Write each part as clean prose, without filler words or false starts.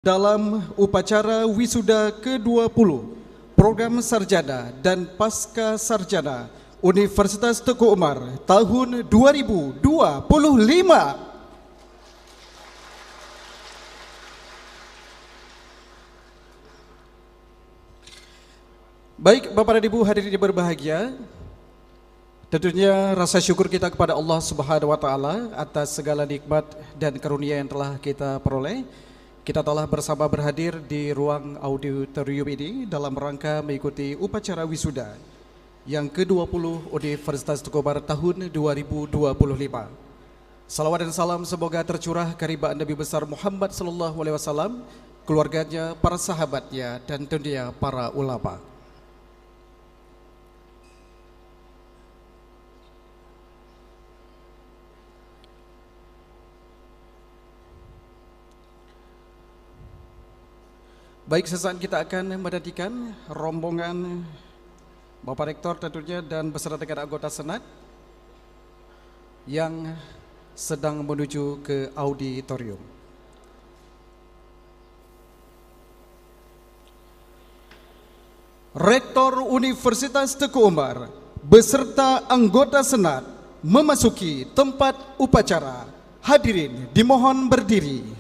Dalam upacara wisuda ke-20 Program Sarjana dan Pasca Sarjana Universitas Teguh Umar tahun 2025. Baik, Bapak dan Ibu hadirin yang berbahagia, tentunya rasa syukur kita kepada Allah Subhanahu wa taala atas segala nikmat dan karunia yang telah kita peroleh. Kita telah bersama berhadir di ruang auditorium ini dalam rangka mengikuti upacara wisuda yang ke-20 Universitas Teguh Umar tahun 2025. Salawat dan salam semoga tercurah karibaan Nabi besar Muhammad SAW, keluarganya, para sahabatnya, dan tentunya para ulama. Baik, sesaat kita akan menantikan rombongan Bapak Rektor tentunya dan beserta dengan anggota Senat yang sedang menuju ke auditorium. Rektor Universitas Teguh Umar beserta anggota Senat memasuki tempat upacara. Hadirin dimohon berdiri.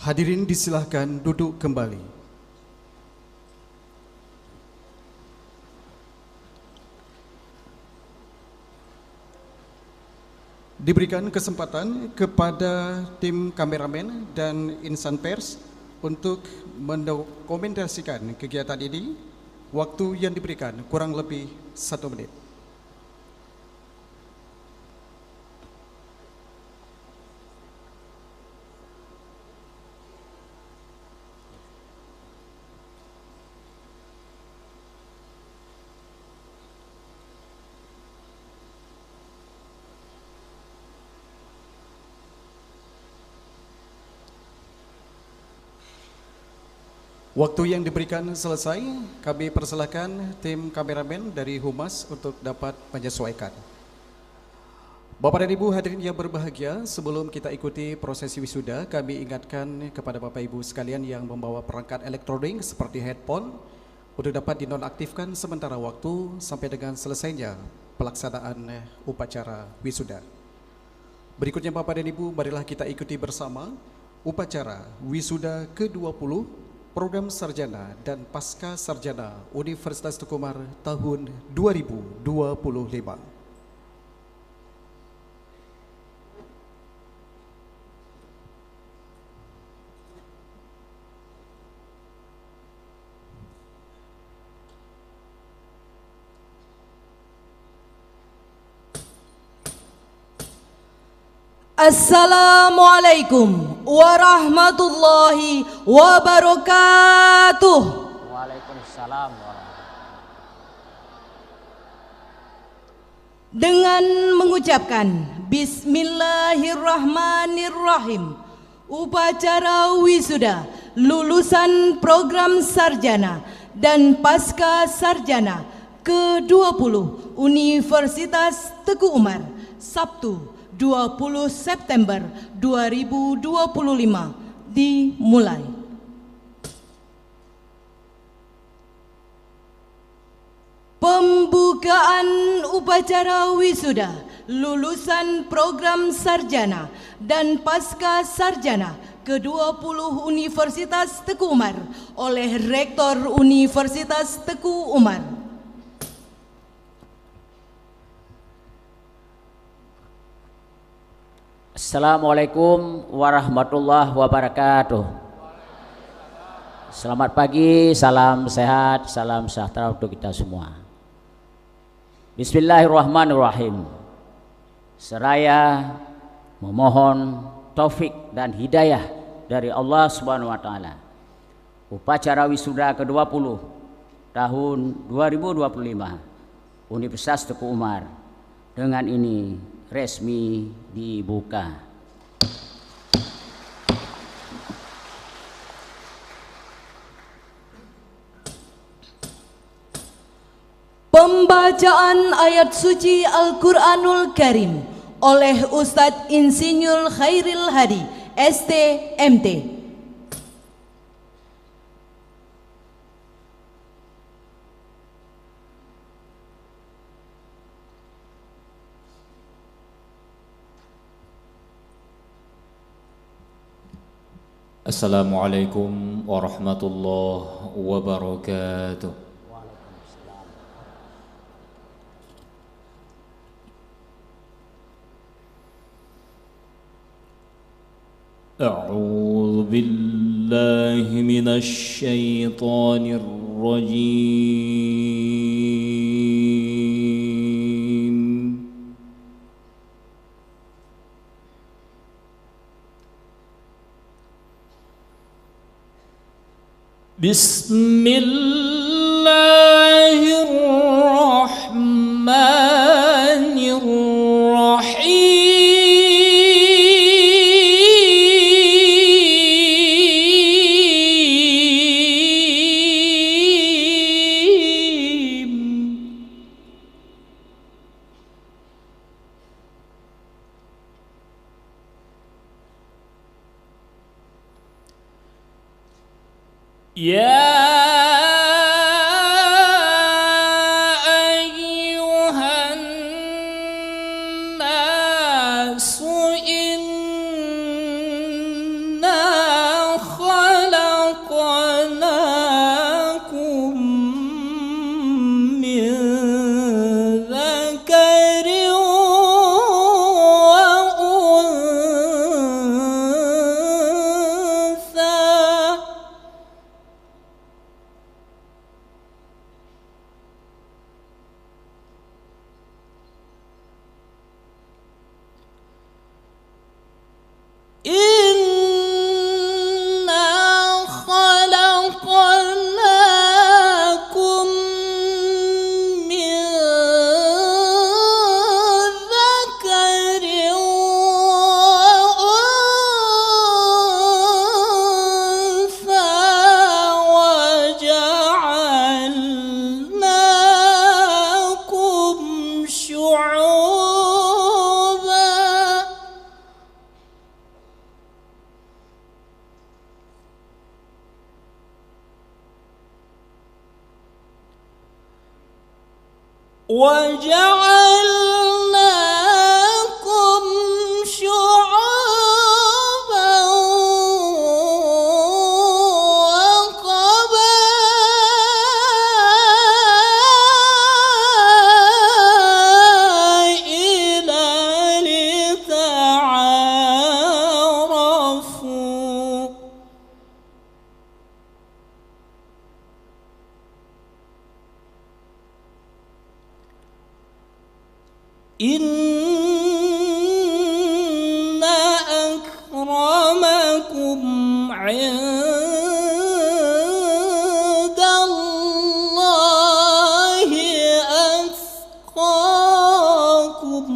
Hadirin disilahkan duduk kembali. Diberikan kesempatan kepada tim kameramen dan insan pers untuk mendokumentasikan kegiatan ini. Waktu yang diberikan kurang lebih 1 menit. Waktu yang diberikan selesai, kami persilahkan tim kameramen dari Humas untuk dapat menyesuaikan. Bapak dan Ibu hadirin yang berbahagia, sebelum kita ikuti prosesi wisuda, kami ingatkan kepada Bapak Ibu sekalian yang membawa perangkat elektronik seperti headphone untuk dapat dinonaktifkan sementara waktu sampai dengan selesainya pelaksanaan upacara wisuda. Berikutnya Bapak dan Ibu, marilah kita ikuti bersama upacara wisuda ke-20 Program Sarjana dan Pasca Sarjana Universitas Teguh Umar tahun 2025. Assalamualaikum warahmatullahi wabarakatuh. Waalaikumsalam. Dengan mengucapkan Bismillahirrahmanirrahim. Upacara wisuda lulusan program sarjana dan pasca sarjana ke-20 Universitas Teguh Umar, Sabtu 20 September 2025 dimulai. Pembukaan upacara wisuda lulusan program sarjana dan pasca sarjana ke-20 Universitas Teguh Umar oleh Rektor Universitas Teguh Umar. Assalamualaikum warahmatullahi wabarakatuh. Selamat pagi, salam sehat, salam sejahtera untuk kita semua. Bismillahirrahmanirrahim. Seraya memohon taufik dan hidayah dari Allah Subhanahu wa taala. Upacara wisuda ke-20 tahun 2025 Universitas Teguh Umar dengan ini resmi dibuka. Pembacaan ayat suci Al-Quranul Karim oleh Ustadz Insinyur Khairil Hadi, ST.MT. Assalamualaikum warahmatullahi wabarakatuh. أعوذ بالله من الشيطان الرجيم. بسم الله الرحمن الرحيم. يا أيها الناس إنا خلقناكم من ذكر وجعلناكم شعوبا وقبائل لتعارفوا. إن أكرمكم عند الله أتقاكم.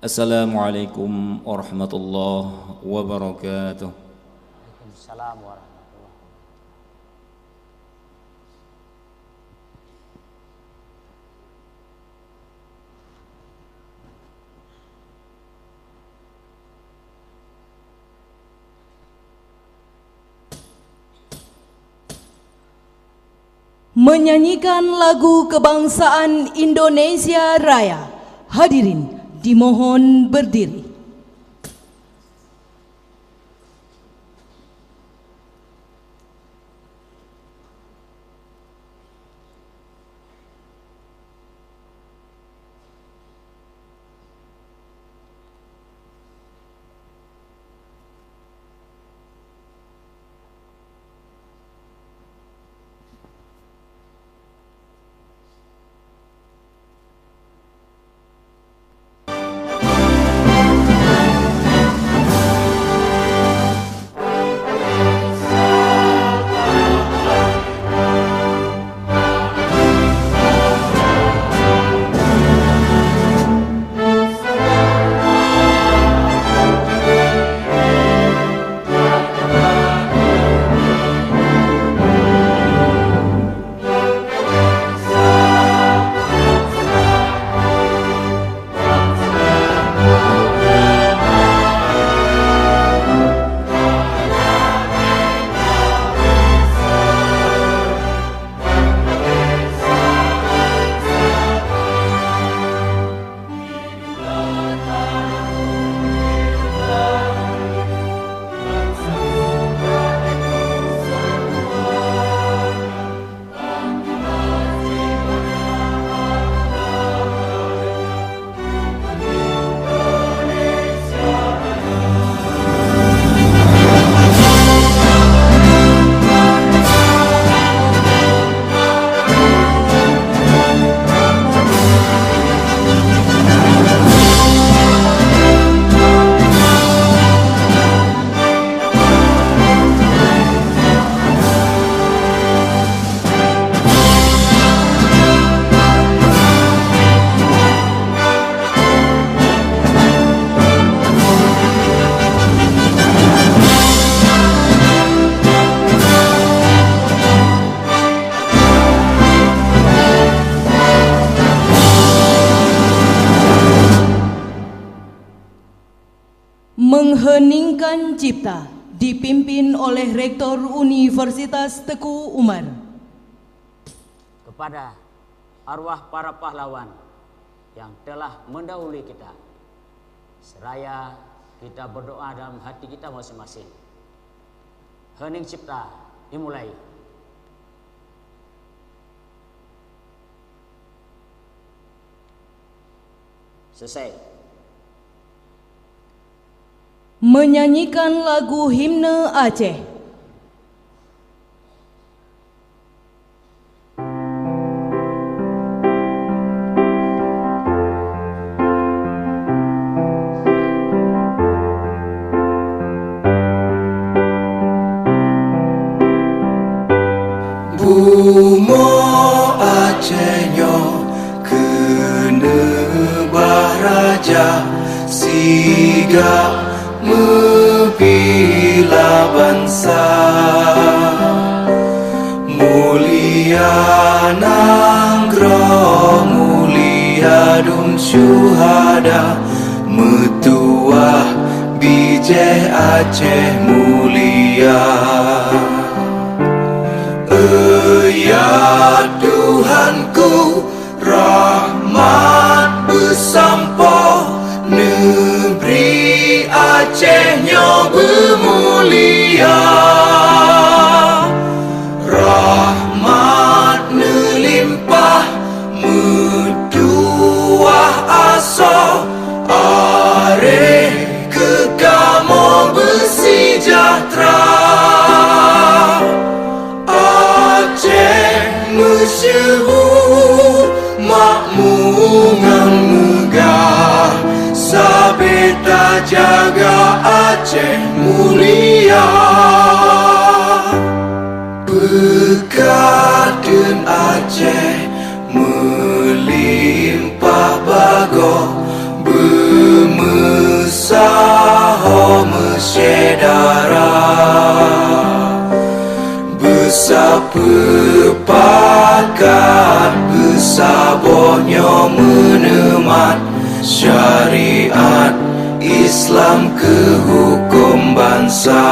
Assalamualaikum warahmatullahi wabarakatuh. Waalaikumsalam warahmatullahi. Menyanyikan lagu kebangsaan Indonesia Raya. Hadirin dimohon berdiri. Mengheningkan Cipta dipimpin oleh Rektor Universitas Teguh Umar. Kepada arwah para pahlawan yang telah mendahului kita, seraya kita berdoa dalam hati kita masing-masing. Hening Cipta dimulai. Selesai. Menyanyikan lagu himne Aceh. Bumo Acehnya kene baraja siga mebila bangsa mulia nangro mulia dum syuhada metuah bijeh Aceh mulia. Ya Tuhanku, rahmat bersampo negeri Acehnya bermulia. Rahmat nelimpah metuah aso are kekamo bersejahtera. Masyhur makmungan megah sabeta jaga Aceh mulia. Bekaden Aceh melimpah bago bersedara besar pepakat besabonyo menemat syariat Islam ke hukum bangsa.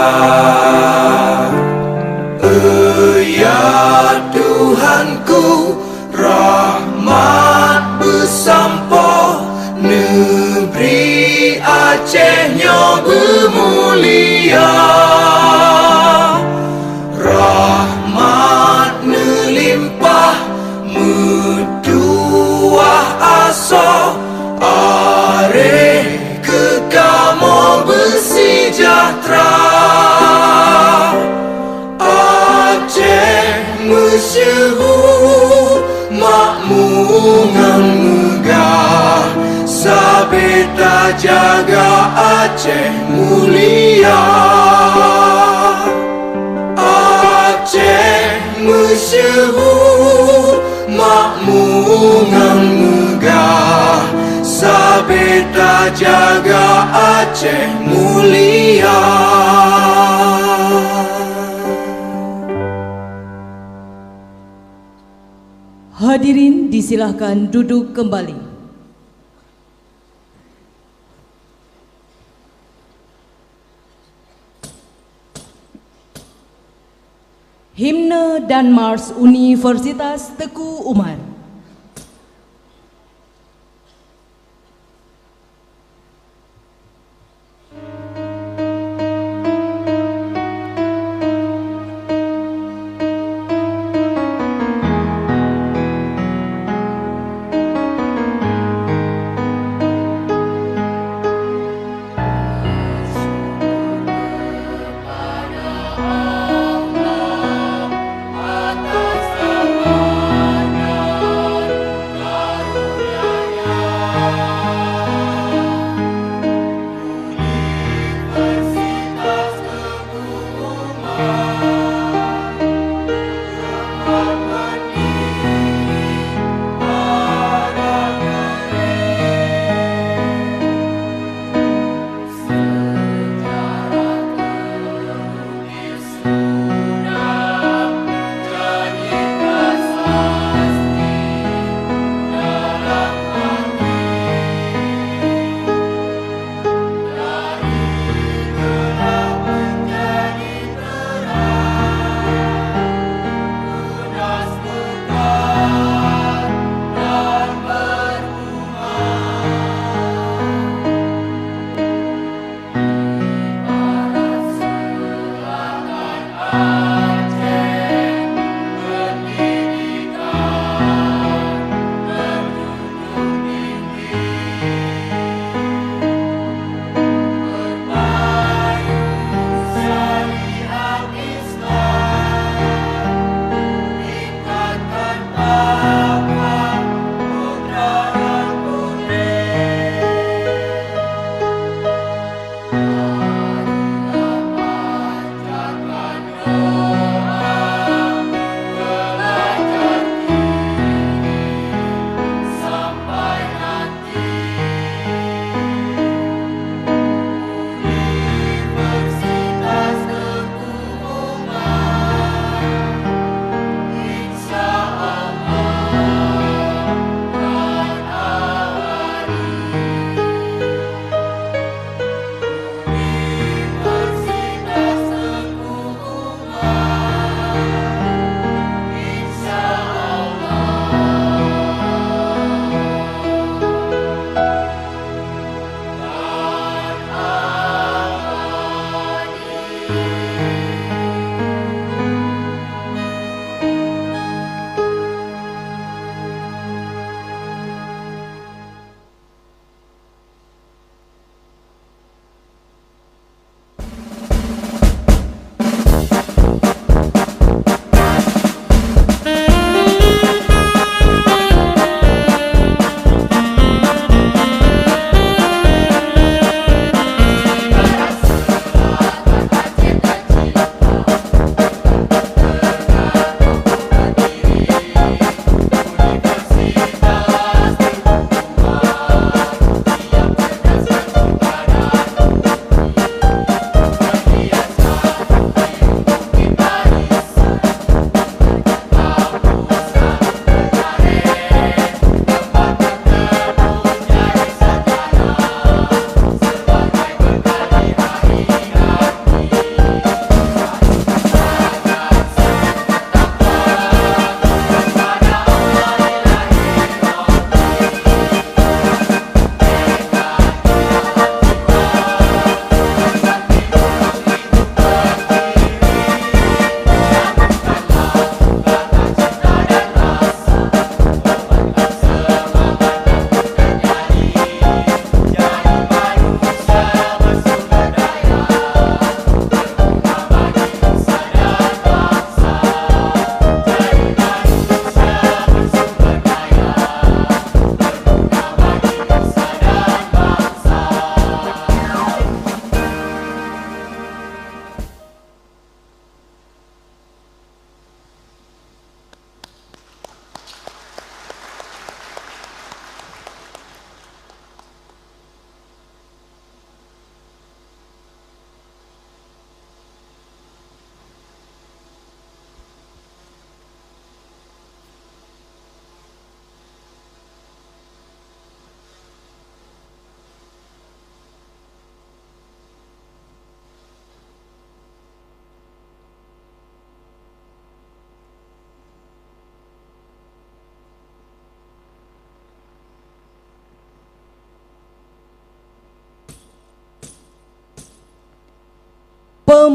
Ya Tuhanku, rahmat bersampo negeri Aceh nyo bermulia. Rahmat melimpah meduah aso are kekamo bersejahtera. Aceh masyhur makmungan megah sabeta jaga Aceh mulia. Aceh masyhur makmungan megah sabeta jaga Aceh mulia. Hadirin disilahkan duduk kembali. Himne dan Mars Universitas Teguh Umar. Atas semuanya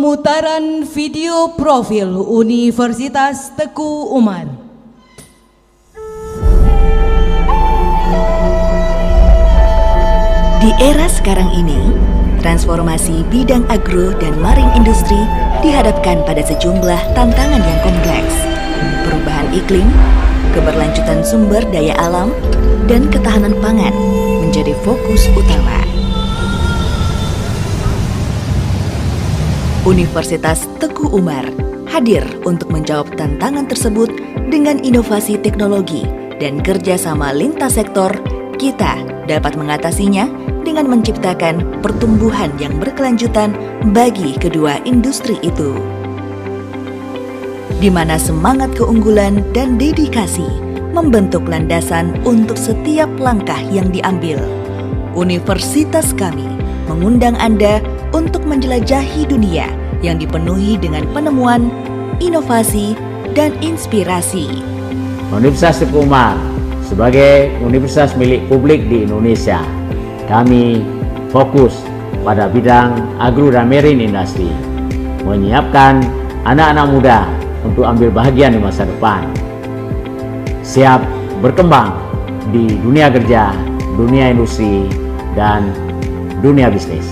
Pemutaran video profil Universitas Teguh Umar. Di era sekarang ini, transformasi bidang agro dan marine industri dihadapkan pada sejumlah tantangan yang kompleks. Perubahan iklim, keberlanjutan sumber daya alam, dan ketahanan pangan menjadi fokus utama. Universitas Teguh Umar hadir untuk menjawab tantangan tersebut dengan inovasi teknologi dan kerjasama lintas sektor. Kita dapat mengatasinya dengan menciptakan pertumbuhan yang berkelanjutan bagi kedua industri itu, di mana semangat keunggulan dan dedikasi membentuk landasan untuk setiap langkah yang diambil. Universitas kami mengundang Anda untuk menjelajahi dunia yang dipenuhi dengan penemuan, inovasi, dan inspirasi. Universitas Teguh Umar sebagai universitas milik publik di Indonesia, kami fokus pada bidang agro dan marine industry, menyiapkan anak-anak muda untuk ambil bahagian di masa depan, siap berkembang di dunia kerja, dunia industri, dan dunia bisnis.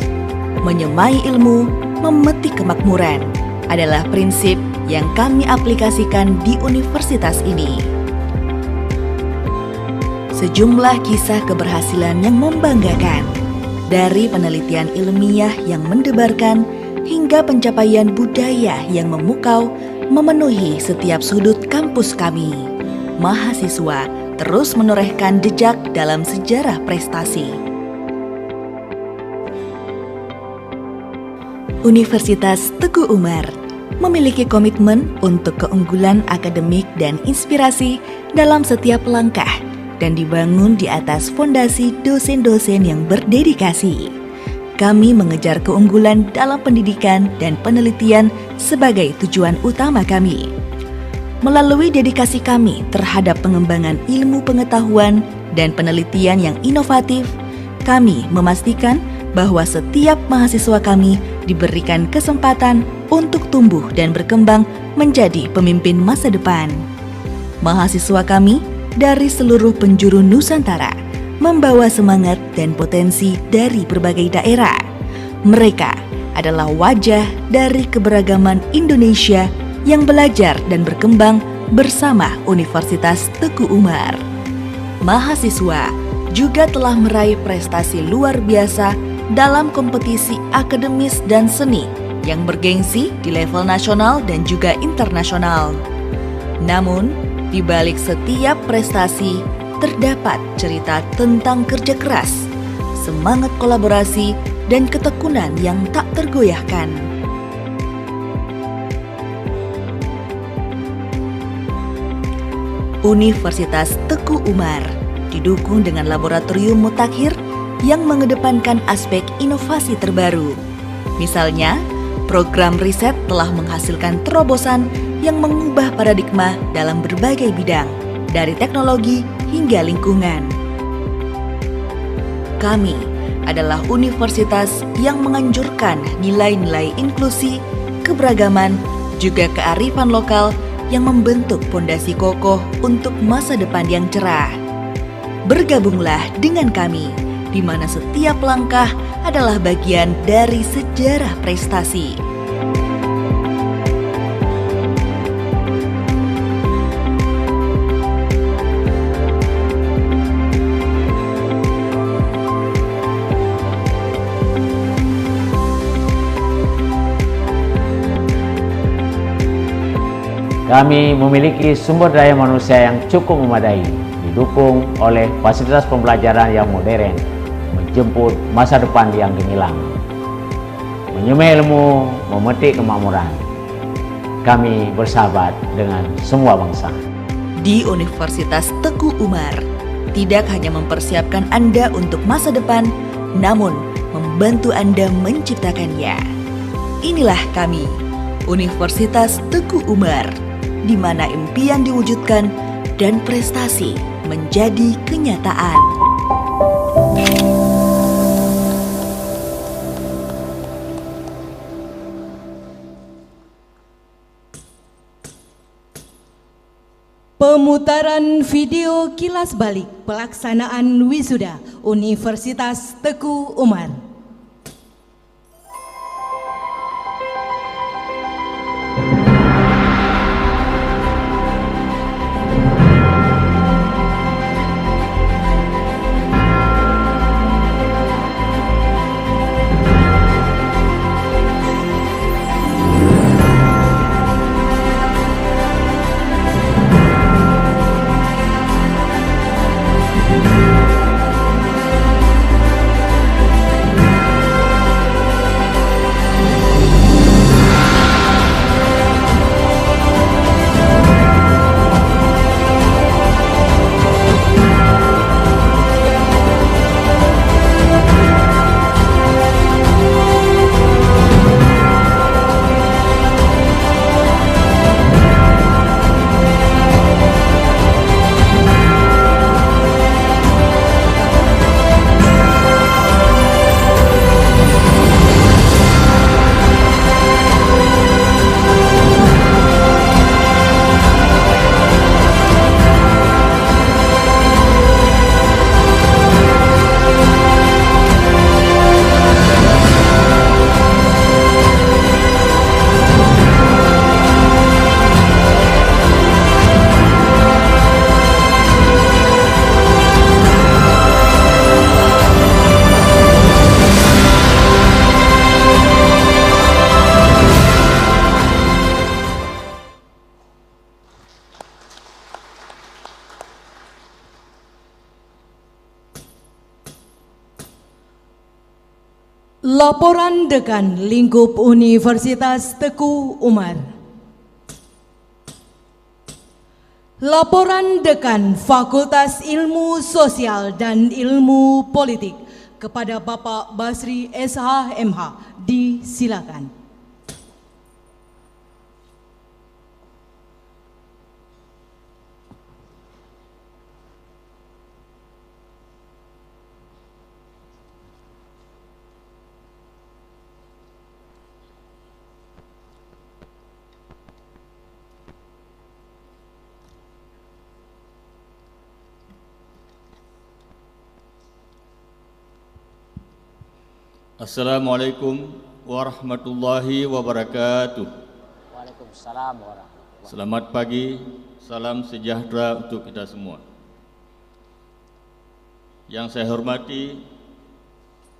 Menyemai ilmu, memetik kemakmuran adalah prinsip yang kami aplikasikan di universitas ini. Sejumlah kisah keberhasilan yang membanggakan, dari penelitian ilmiah yang mendebarkan hingga pencapaian budaya yang memukau memenuhi setiap sudut kampus kami. Mahasiswa terus menorehkan jejak dalam sejarah prestasi. Universitas Teguh Umar memiliki komitmen untuk keunggulan akademik dan inspirasi dalam setiap langkah dan dibangun di atas fondasi dosen-dosen yang berdedikasi. Kami mengejar keunggulan dalam pendidikan dan penelitian sebagai tujuan utama kami. Melalui dedikasi kami terhadap pengembangan ilmu pengetahuan dan penelitian yang inovatif, kami memastikan bahwa setiap mahasiswa kami diberikan kesempatan untuk tumbuh dan berkembang menjadi pemimpin masa depan. Mahasiswa kami dari seluruh penjuru Nusantara membawa semangat dan potensi dari berbagai daerah. Mereka adalah wajah dari keberagaman Indonesia yang belajar dan berkembang bersama Universitas Teguh Umar. Mahasiswa juga telah meraih prestasi luar biasa dalam kompetisi akademis dan seni yang bergengsi di level nasional dan juga internasional. Namun, di balik setiap prestasi terdapat cerita tentang kerja keras, semangat kolaborasi, dan ketekunan yang tak tergoyahkan. Universitas Teguh Umar didukung dengan laboratorium mutakhir yang mengedepankan aspek inovasi terbaru. Misalnya, program riset telah menghasilkan terobosan yang mengubah paradigma dalam berbagai bidang, dari teknologi hingga lingkungan. Kami adalah universitas yang menganjurkan nilai-nilai inklusi, keberagaman, juga kearifan lokal yang membentuk fondasi kokoh untuk masa depan yang cerah. Bergabunglah dengan kami, di mana setiap langkah adalah bagian dari sejarah prestasi. Kami memiliki sumber daya manusia yang cukup memadai, didukung oleh fasilitas pembelajaran yang modern, menjemput masa depan yang gemilang. Menyemai ilmu, memetik kemakmuran. Kami bersahabat dengan semua bangsa. Di Universitas Teguh Umar, tidak hanya mempersiapkan Anda untuk masa depan, namun membantu Anda menciptakannya. Inilah kami, Universitas Teguh Umar, di mana impian diwujudkan dan prestasi menjadi kenyataan. Pemutaran video kilas balik pelaksanaan wisuda Universitas Teguh Umar. Laporan Dekan Lingkup Universitas Teguh Umar. Laporan Dekan Fakultas Ilmu Sosial dan Ilmu Politik kepada Bapak Basri SH MH disilakan. Assalamualaikum warahmatullahi wabarakatuh. Waalaikumsalam warahmatullahi wabarakatuh. Selamat pagi, salam sejahtera untuk kita semua. Yang saya hormati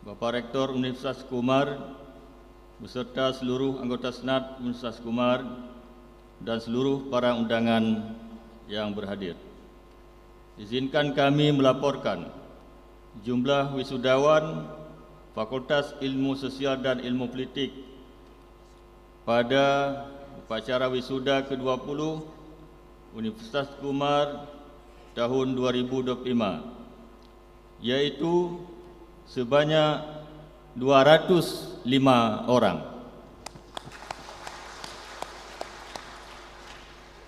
Bapak Rektor Universitas Teguh Umar beserta seluruh anggota Senat Universitas Teguh Umar dan seluruh para undangan yang berhadir. Izinkan kami melaporkan jumlah wisudawan Fakultas Ilmu Sosial dan Ilmu Politik pada upacara wisuda ke-20 Universitas Teguh Umar tahun 2025, yaitu sebanyak 205 orang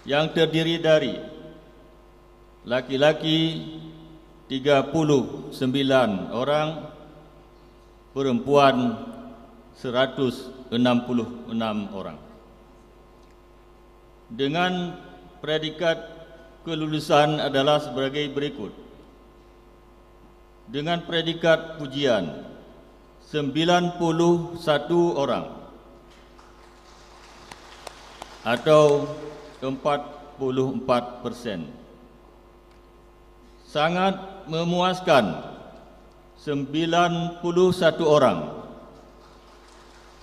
yang terdiri dari laki-laki 39 orang, perempuan 166 orang. Dengan predikat kelulusan adalah sebagai berikut. Dengan predikat pujian 91 orang atau 44%. Sangat memuaskan 91 orang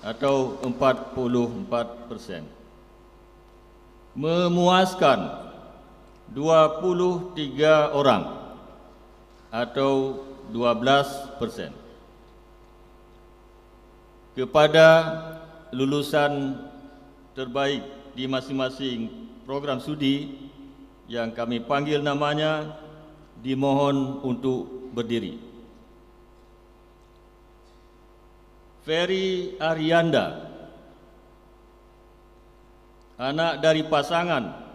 atau 44%. Memuaskan 23 orang atau 12%. Kepada lulusan terbaik di masing-masing program studi yang kami panggil namanya, dimohon untuk berdiri. Ferry Arianda, anak dari pasangan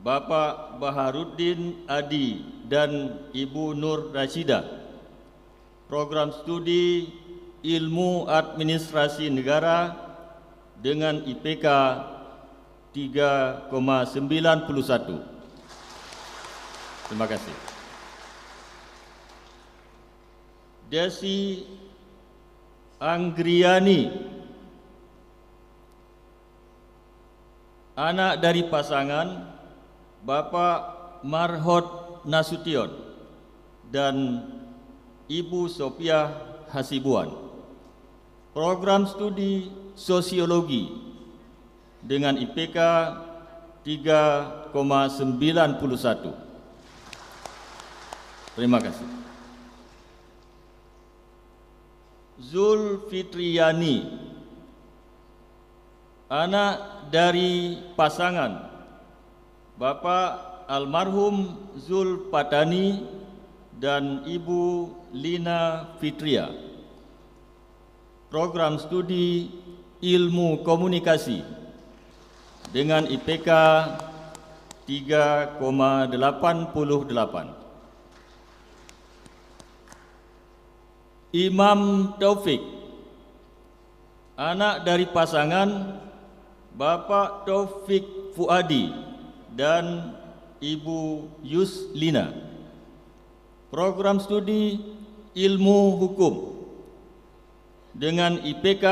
Bapak Baharuddin Adi dan Ibu Nur Rashidah, program studi Ilmu Administrasi Negara dengan IPK 3,91. Terima kasih. Desi Anggriani, anak dari pasangan Bapak Marhot Nasution dan Ibu Sophia Hasibuan. Program studi Sosiologi dengan IPK 3,91. Terima kasih. Zulfitriani, anak dari pasangan Bapak almarhum Zulpatani dan Ibu Lina Fitria. Program studi Ilmu Komunikasi dengan IPK 3,88. Imam Taufik, anak dari pasangan Bapak Taufik Fuadi dan Ibu Yuslina. Program studi Ilmu Hukum dengan IPK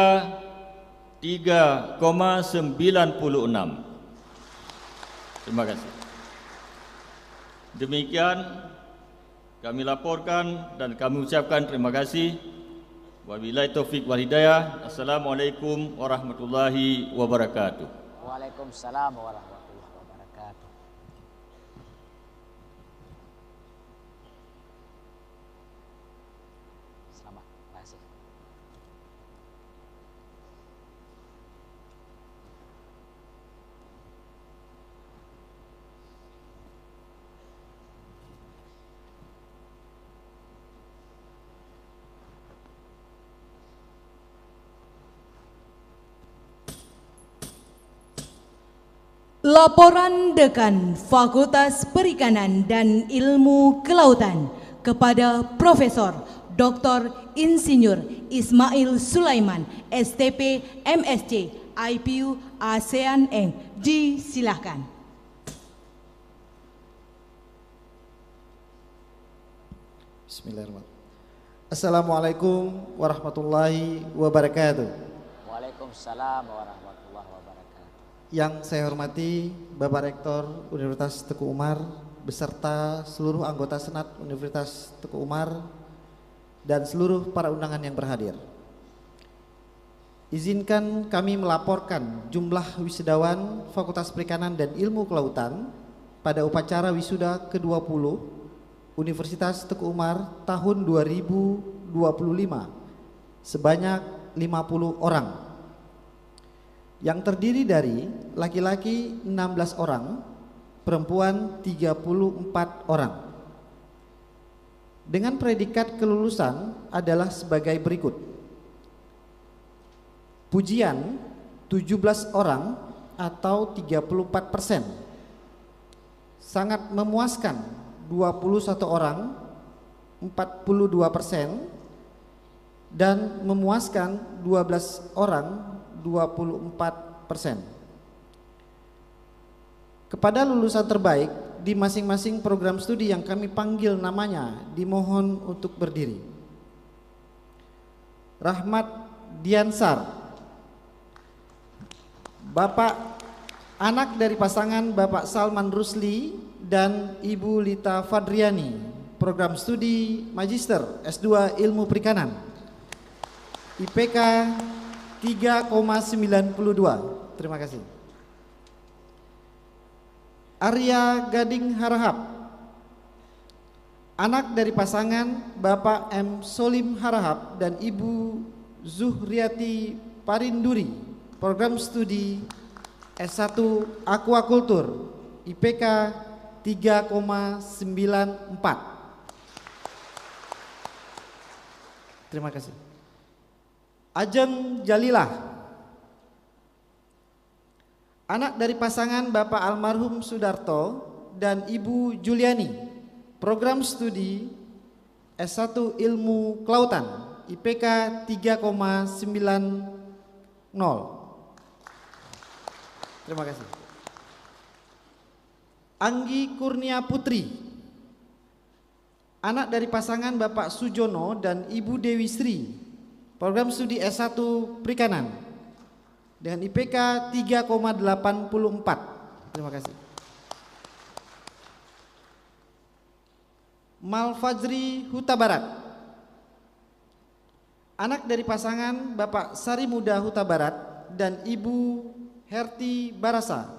3,96. Terima kasih. Demikian kami laporkan dan kami ucapkan terima kasih. Wabillahi taufik wal hidayah. Assalamualaikum warahmatullahi wabarakatuh. Waalaikumsalam warahmatullahi wabarakatuh. Selamat, terima kasih. Laporan Dekan Fakultas Perikanan dan Ilmu Kelautan kepada Profesor Dr. Insinyur Ismail Sulaiman, STP MSc IPU ASEAN Eng. Disilahkan. Bismillahirrahmanirrahim. Assalamualaikum warahmatullahi wabarakatuh. Waalaikumsalam warahmatullahi wabarakatuh. Yang saya hormati Bapak Rektor Universitas Teguh Umar beserta seluruh anggota Senat Universitas Teguh Umar dan seluruh para undangan yang berhadir. Izinkan kami melaporkan jumlah wisudawan Fakultas Perikanan dan Ilmu Kelautan pada upacara wisuda ke-20 Universitas Teguh Umar tahun 2025 sebanyak 50 orang. Yang terdiri dari laki-laki 16 orang, perempuan 34 orang. Dengan predikat kelulusan adalah sebagai berikut. Pujian 17 orang atau 34%. Sangat memuaskan 21 orang, 42%, dan memuaskan 12 orang, 24%. Kepada lulusan terbaik di masing-masing program studi yang kami panggil namanya, dimohon untuk berdiri. Rahmat Diansar, Bapak anak dari pasangan Bapak Salman Rusli dan Ibu Lita Fadriani, program studi Magister S2 Ilmu Perikanan, IPK 3,92. Terima kasih. Arya Gading Harahap, anak dari pasangan Bapak M. Solim Harahap dan Ibu Zuhriati Parinduri, program studi S1 Aquakultur, IPK 3,94. Terima kasih. Ajeng Jalilah, anak dari pasangan Bapak almarhum Sudarto dan Ibu Juliani, program studi S1 Ilmu Kelautan, IPK 3,90. Terima kasih. Anggi Kurnia Putri, Anak dari pasangan Bapak Sujono dan Ibu Dewi Sri, program studi S1 Perikanan dengan IPK 3,84. Terima kasih. Malfajri Huta Barat, anak dari pasangan Bapak Sari Muda Huta Barat dan Ibu Herti Barasa,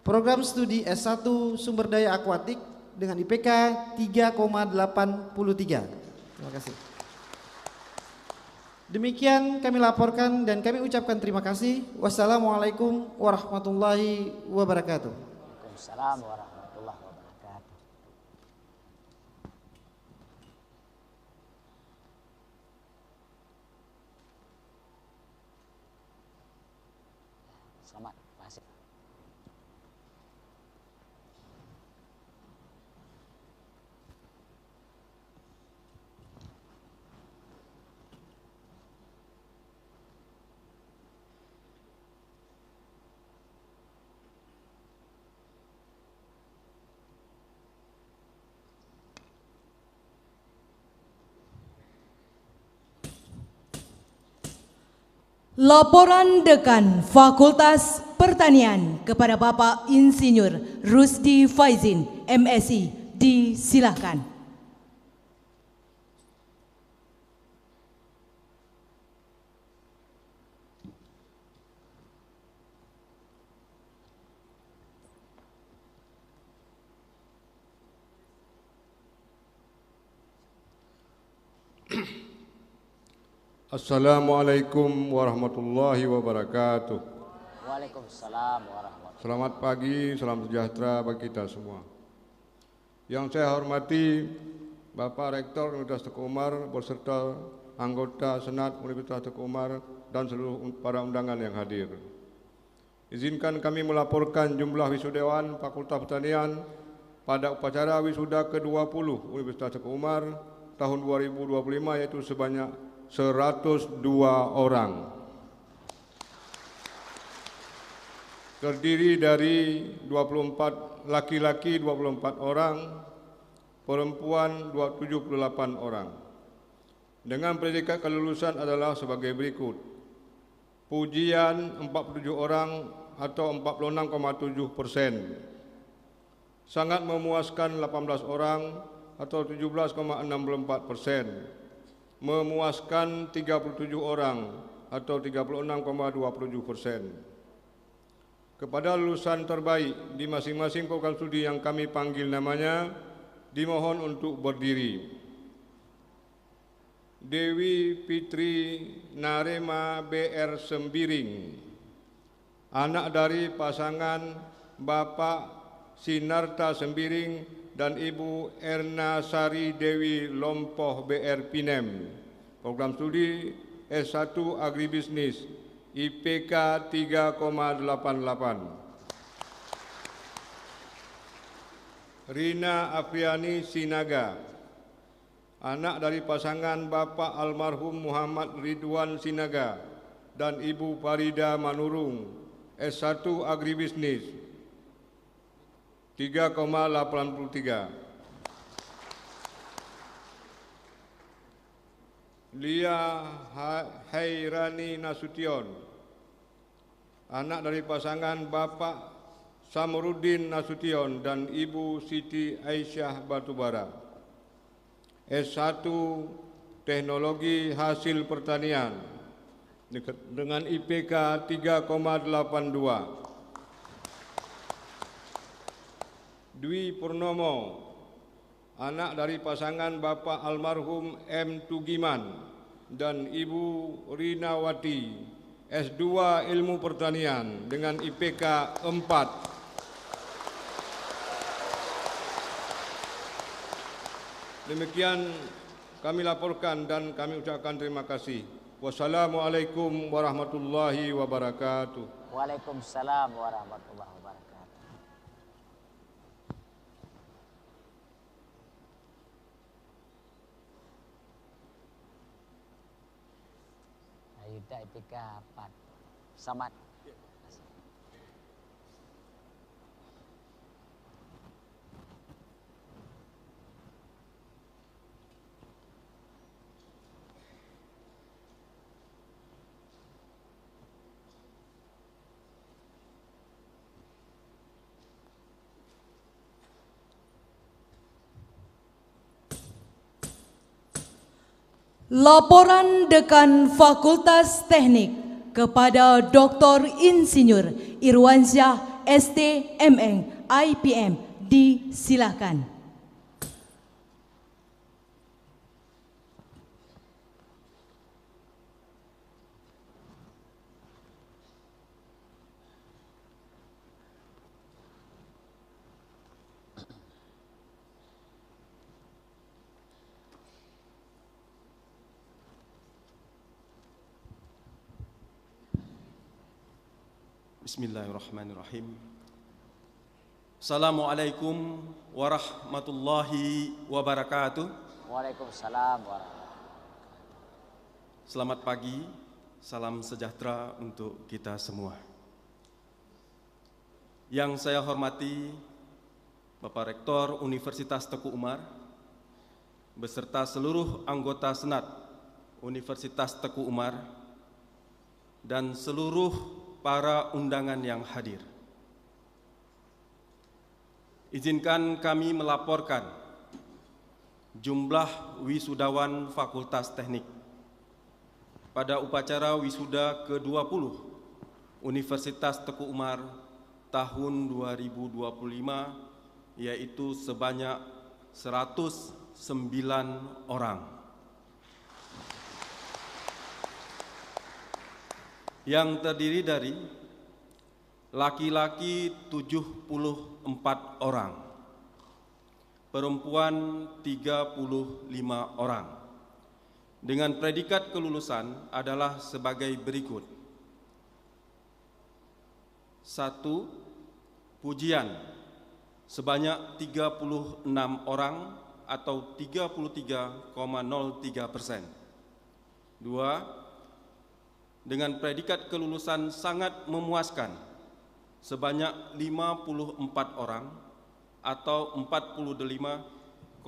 program studi S1 Sumber Daya Akuatik dengan IPK 3,83. Terima kasih. Demikian kami laporkan dan kami ucapkan terima kasih. Wassalamualaikum warahmatullahi wabarakatuh. Waalaikumsalam warahmatullahi wabarakatuh. Selamat, masih. Laporan Dekan Fakultas Pertanian kepada Bapak Insinyur Rusdi Faizin, MSI, disilahkan. Assalamualaikum warahmatullahi wabarakatuh. Waalaikumsalam warahmatullahi. Selamat pagi, salam sejahtera bagi kita semua. Yang saya hormati Bapak Rektor Universitas Teguh Umar beserta anggota Senat Universitas Teguh Umar dan seluruh para undangan yang hadir. Izinkan kami melaporkan jumlah wisudawan Fakultas Pertanian pada upacara wisuda ke-20 Universitas Teguh Umar tahun 2025 yaitu sebanyak 102 orang. Terdiri dari 24 laki-laki 24 orang, perempuan 78 orang. Dengan predikat kelulusan adalah sebagai berikut. Pujian 47 orang atau 46,7%. Sangat memuaskan 18 orang atau 17,64%. Memuaskan 37 orang atau 36,27%. Kepada lulusan terbaik di masing-masing program studi yang kami panggil namanya, dimohon untuk berdiri. Dewi Fitri Narema BR Sembiring, anak dari pasangan Bapak Sinarta Sembiring dan Ibu Erna Sari Dewi Lompoh BR Pinem, program studi S1 Agribisnis, IPK 3,88. Rina Afriani Sinaga, anak dari pasangan Bapak almarhum Muhammad Ridwan Sinaga dan Ibu Farida Manurung, S1 Agribisnis, 3,83. Lia Hairani Nasution, anak dari pasangan Bapak Samruddin Nasution dan Ibu Siti Aisyah Batubara, S1 Teknologi Hasil Pertanian dengan IPK 3,82. Dwi Purnomo, anak dari pasangan Bapak almarhum M. Tugiman dan Ibu Rinawati, S2 Ilmu Pertanian dengan IPK 4. Demikian kami laporkan dan kami ucapkan terima kasih. Wassalamualaikum warahmatullahi wabarakatuh. Waalaikumsalam warahmatullahi wabarakatuh. Ayuda IPK 4. Samad. Laporan Dekan Fakultas Teknik kepada Dr. Insinyur Irwansyah STMN IPM disilakan. Bismillahirrahmanirrahim. Assalamualaikum warahmatullahi wabarakatuh. Waalaikumsalam warahmatullahi wabarakatuh. Selamat pagi, salam sejahtera untuk kita semua. Yang saya hormati Bapak Rektor Universitas Teguh Umar beserta seluruh anggota Senat Universitas Teguh Umar dan seluruh para undangan yang hadir. Izinkan kami melaporkan jumlah wisudawan Fakultas Teknik pada upacara wisuda ke-20 Universitas Teguh Umar tahun 2025, yaitu sebanyak 109 orang. Yang terdiri dari laki-laki 74 orang, perempuan 35 orang, dengan predikat kelulusan adalah sebagai berikut. 1. Pujian sebanyak 36 orang atau 33,03%. 2. Dengan predikat kelulusan sangat memuaskan sebanyak 54 orang atau 45,87%.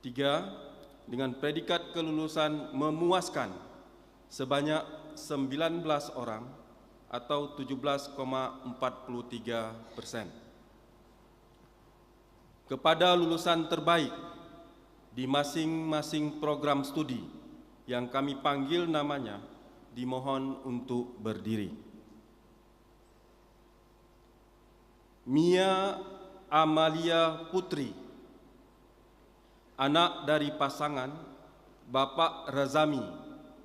3. Dengan predikat kelulusan memuaskan sebanyak 19 orang atau 17,43%. Kepada lulusan terbaik di masing-masing program studi yang kami panggil namanya, dimohon untuk berdiri. Mia Amalia Putri, anak dari pasangan Bapak Razami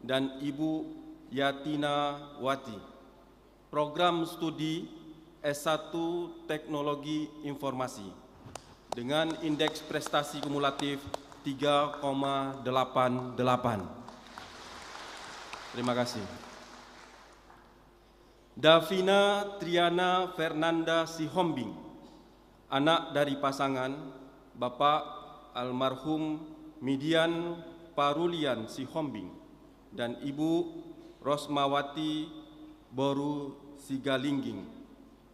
dan Ibu Yatina Wati, program studi S1 Teknologi Informasi dengan indeks prestasi kumulatif 3,88. Terima kasih. Davina Triana Fernanda Sihombing, anak dari pasangan Bapak almarhum Midian Parulian Sihombing dan Ibu Rosmawati Boru Sigalingging,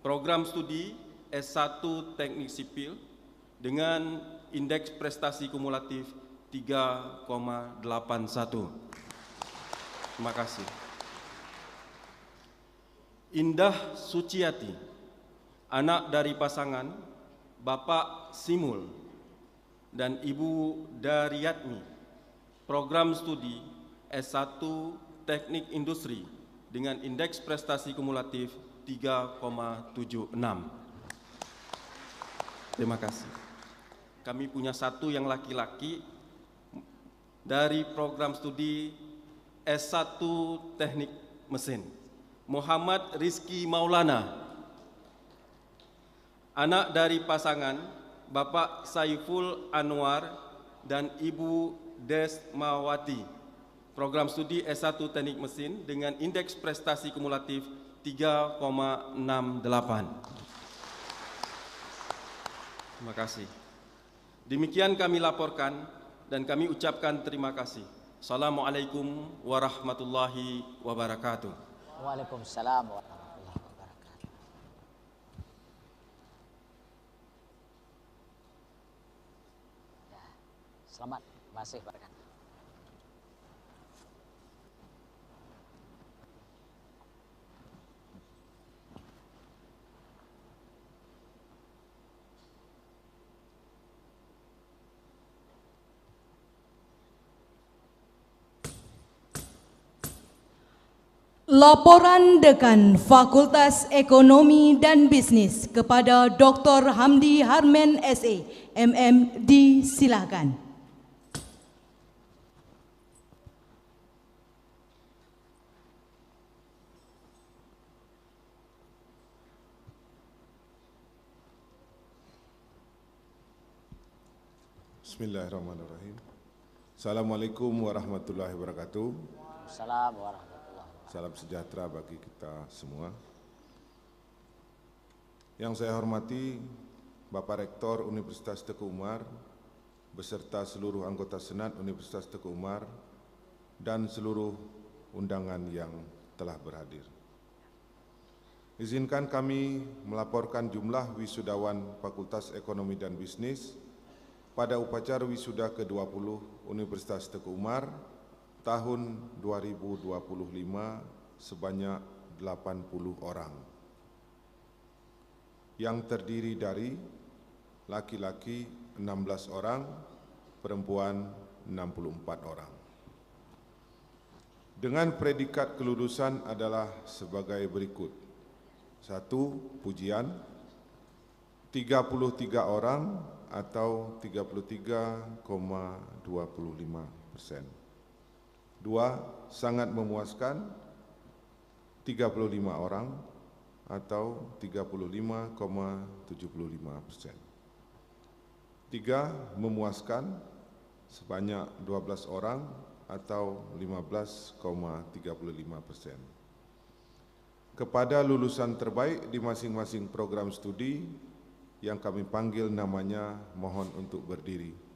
program studi S1 Teknik Sipil dengan indeks prestasi kumulatif 3,81. Terima kasih. Indah Suciati, anak dari pasangan Bapak Simul dan Ibu Daryatmi, program studi S1 Teknik Industri dengan indeks prestasi kumulatif 3,76. Terima kasih. Kami punya satu yang laki-laki dari program studi S1 Teknik Mesin, Muhammad Rizki Maulana, anak dari pasangan Bapak Saiful Anwar dan Ibu Desmawati, program studi S1 Teknik Mesin dengan indeks prestasi kumulatif 3,68. Terima kasih. Demikian kami laporkan dan kami ucapkan terima kasih. Assalamualaikum warahmatullahi wabarakatuh. Waalaikumsalam warahmatullahi wabarakatuh. Ya, selamat, masih berkat. Laporan Dekan Fakultas Ekonomi dan Bisnis kepada Dr. Hamdi Harmen SE, MM, disilakan. Bismillahirrahmanirrahim. Assalamualaikum warahmatullahi wabarakatuh. Assalamualaikum warahmatullahi wabarakatuh. Salam sejahtera bagi kita semua. Yang saya hormati Bapak Rektor Universitas Teguh Umar beserta seluruh anggota Senat Universitas Teguh Umar dan seluruh undangan yang telah berhadir. Izinkan kami melaporkan jumlah wisudawan Fakultas Ekonomi dan Bisnis pada upacara wisuda ke-20 Universitas Teguh Umar tahun 2025 sebanyak 80 orang yang terdiri dari laki-laki 16 orang, perempuan 64 orang. Dengan predikat kelulusan adalah sebagai berikut. 1. Pujian 33 orang atau 33,25%. 2. Sangat memuaskan 35 orang atau 35,75%. 3. Memuaskan sebanyak 12 orang atau 15,35%. Kepada lulusan terbaik di masing-masing program studi yang kami panggil namanya, mohon untuk berdiri.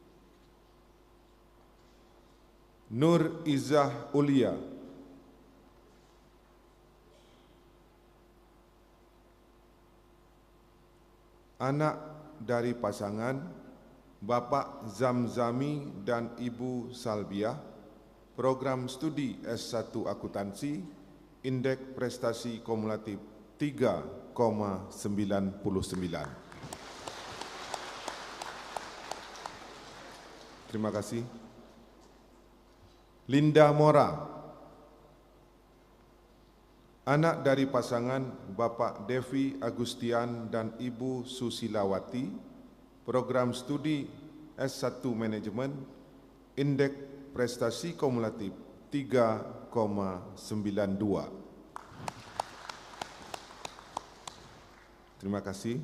Nur Izzah Ulia, anak dari pasangan Bapak Zamzami dan Ibu Salbiah, program studi S1 Akuntansi, indeks prestasi kumulatif 3,99. Terima kasih. Linda Mora, anak dari pasangan Bapak Devi Agustian dan Ibu Susilawati, program studi S1 Manajemen, indeks prestasi kumulatif 3,92. Terima kasih.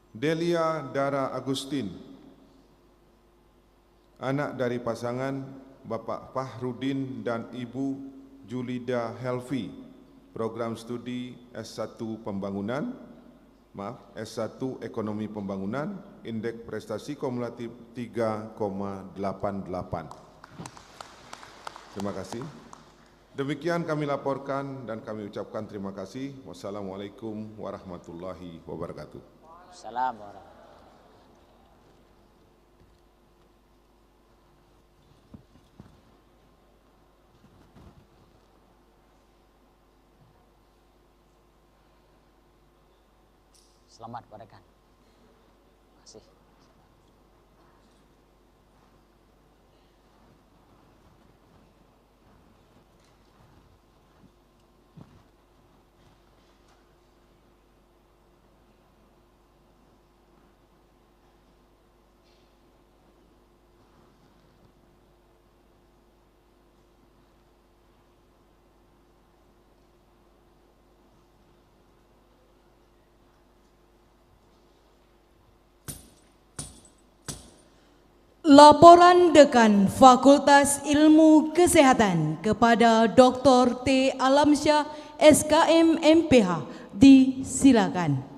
Delia Dara Agustin, anak dari pasangan Bapak Fahrudin dan Ibu Julida Helvi, program studi S1 Pembangunan, S1 Ekonomi Pembangunan, indeks prestasi kumulatif 3,88. Terima kasih. Demikian kami laporkan dan kami ucapkan terima kasih. Wassalamualaikum warahmatullahi wabarakatuh. Assalamualaikum. Selamat rekan. Terima kasih. Laporan Dekan Fakultas Ilmu Kesehatan kepada Dr. T. Alamsyah, SKM MPH, disilakan.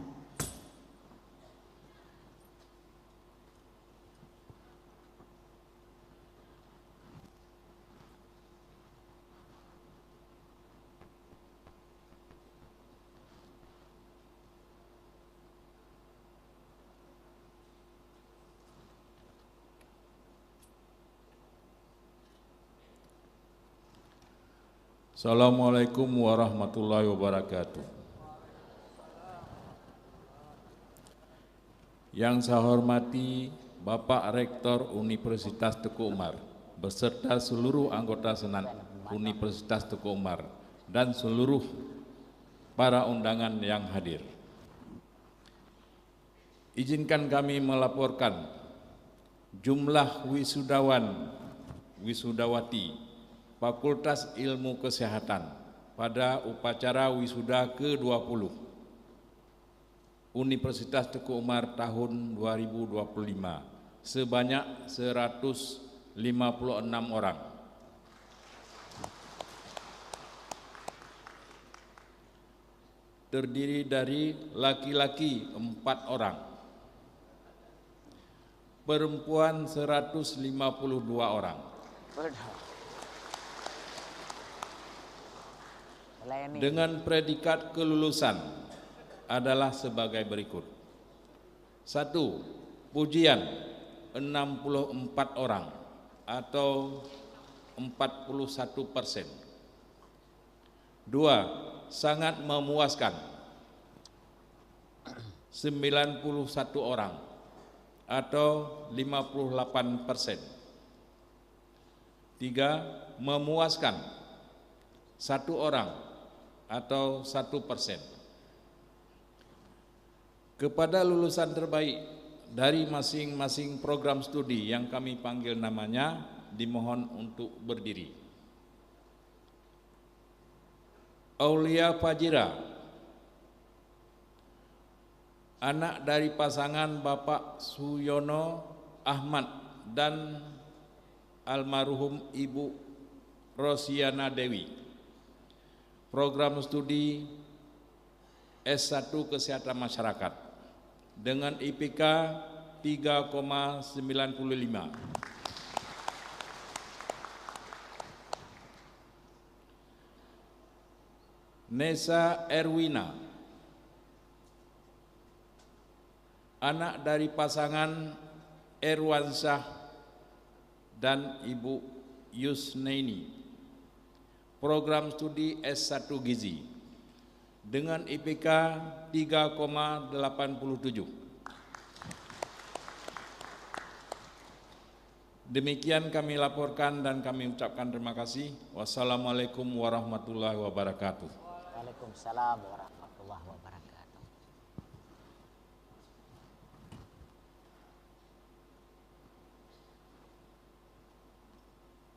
Assalamualaikum warahmatullahi wabarakatuh. Yang saya hormati Bapak Rektor Universitas Teguh Umar beserta seluruh anggota Senat Universitas Teguh Umar dan seluruh para undangan yang hadir. Izinkan kami melaporkan jumlah wisudawan, wisudawati Fakultas Ilmu Kesehatan pada upacara wisuda ke-20 Universitas Teguh Umar tahun 2025 sebanyak 156 orang. Terdiri dari laki-laki 4 orang, perempuan 152 orang. Dengan predikat kelulusan adalah sebagai berikut. 1. Pujian 64 orang atau 41%. 2. Sangat memuaskan 91 orang atau 58%. 3. Memuaskan 1 orang atau 1%. Kepada lulusan terbaik dari masing-masing program studi yang kami panggil namanya, dimohon untuk berdiri. Aulia Fajira, anak dari pasangan Bapak Suyono Ahmad dan almarhum Ibu Rosiana Dewi, program studi S1 Kesehatan Masyarakat dengan IPK 3,95. Nesa Erwina, anak dari pasangan Erwansyah dan Ibu Yusneini, program studi S1 Gizi dengan IPK 3,87. Demikian kami laporkan dan kami ucapkan terima kasih. Wassalamualaikum warahmatullahi wabarakatuh. Waalaikumsalam warahmatullahi wabarakatuh.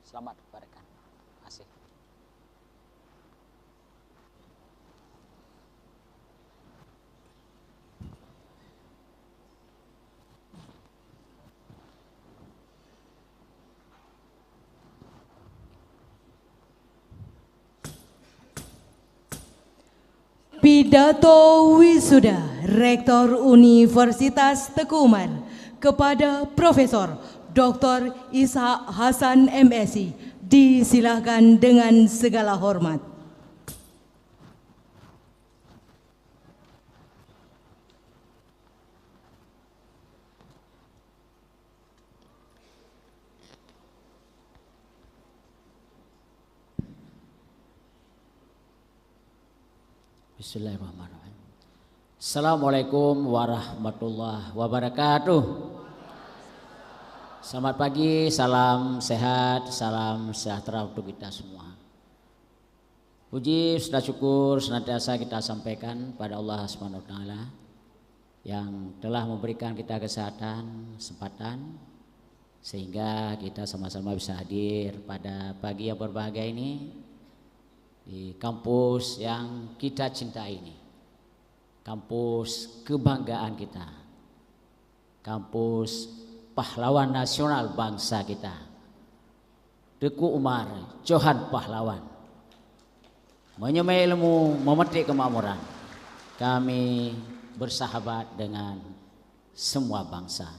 Selamat berkan. Terima kasih. Pidato wisuda Rektor Universitas Teguh Umar kepada Profesor Dr. Ishak Hasan MSI disilahkan dengan segala hormat. Bismillahirrahmanirrahim. Assalamualaikum warahmatullahi wabarakatuh. Selamat pagi, salam sehat, salam sejahtera untuk kita semua. Puji serta syukur senantiasa kita sampaikan pada Allah Subhanahu wa taala yang telah memberikan kita kesehatan, kesempatan sehingga kita sama-sama bisa hadir pada pagi yang berbahagia ini di kampus yang kita cintai ini, kampus kebanggaan kita, kampus pahlawan nasional bangsa kita, Teguh Umar, Johan Pahlawan, menyemai ilmu, memetik kemakmuran. Kami bersahabat dengan semua bangsa.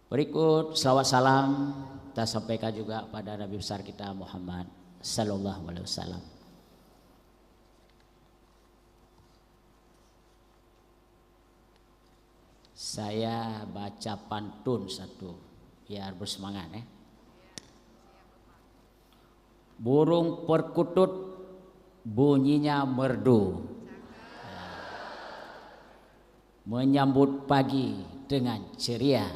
Berikut selawat salam kita sampaikan juga pada Nabi besar kita Muhammad Sallallahu Alaihi Wasallam. Saya baca pantun satu biar bersemangat ya. Burung perkutut bunyinya merdu, menyambut pagi dengan ceria.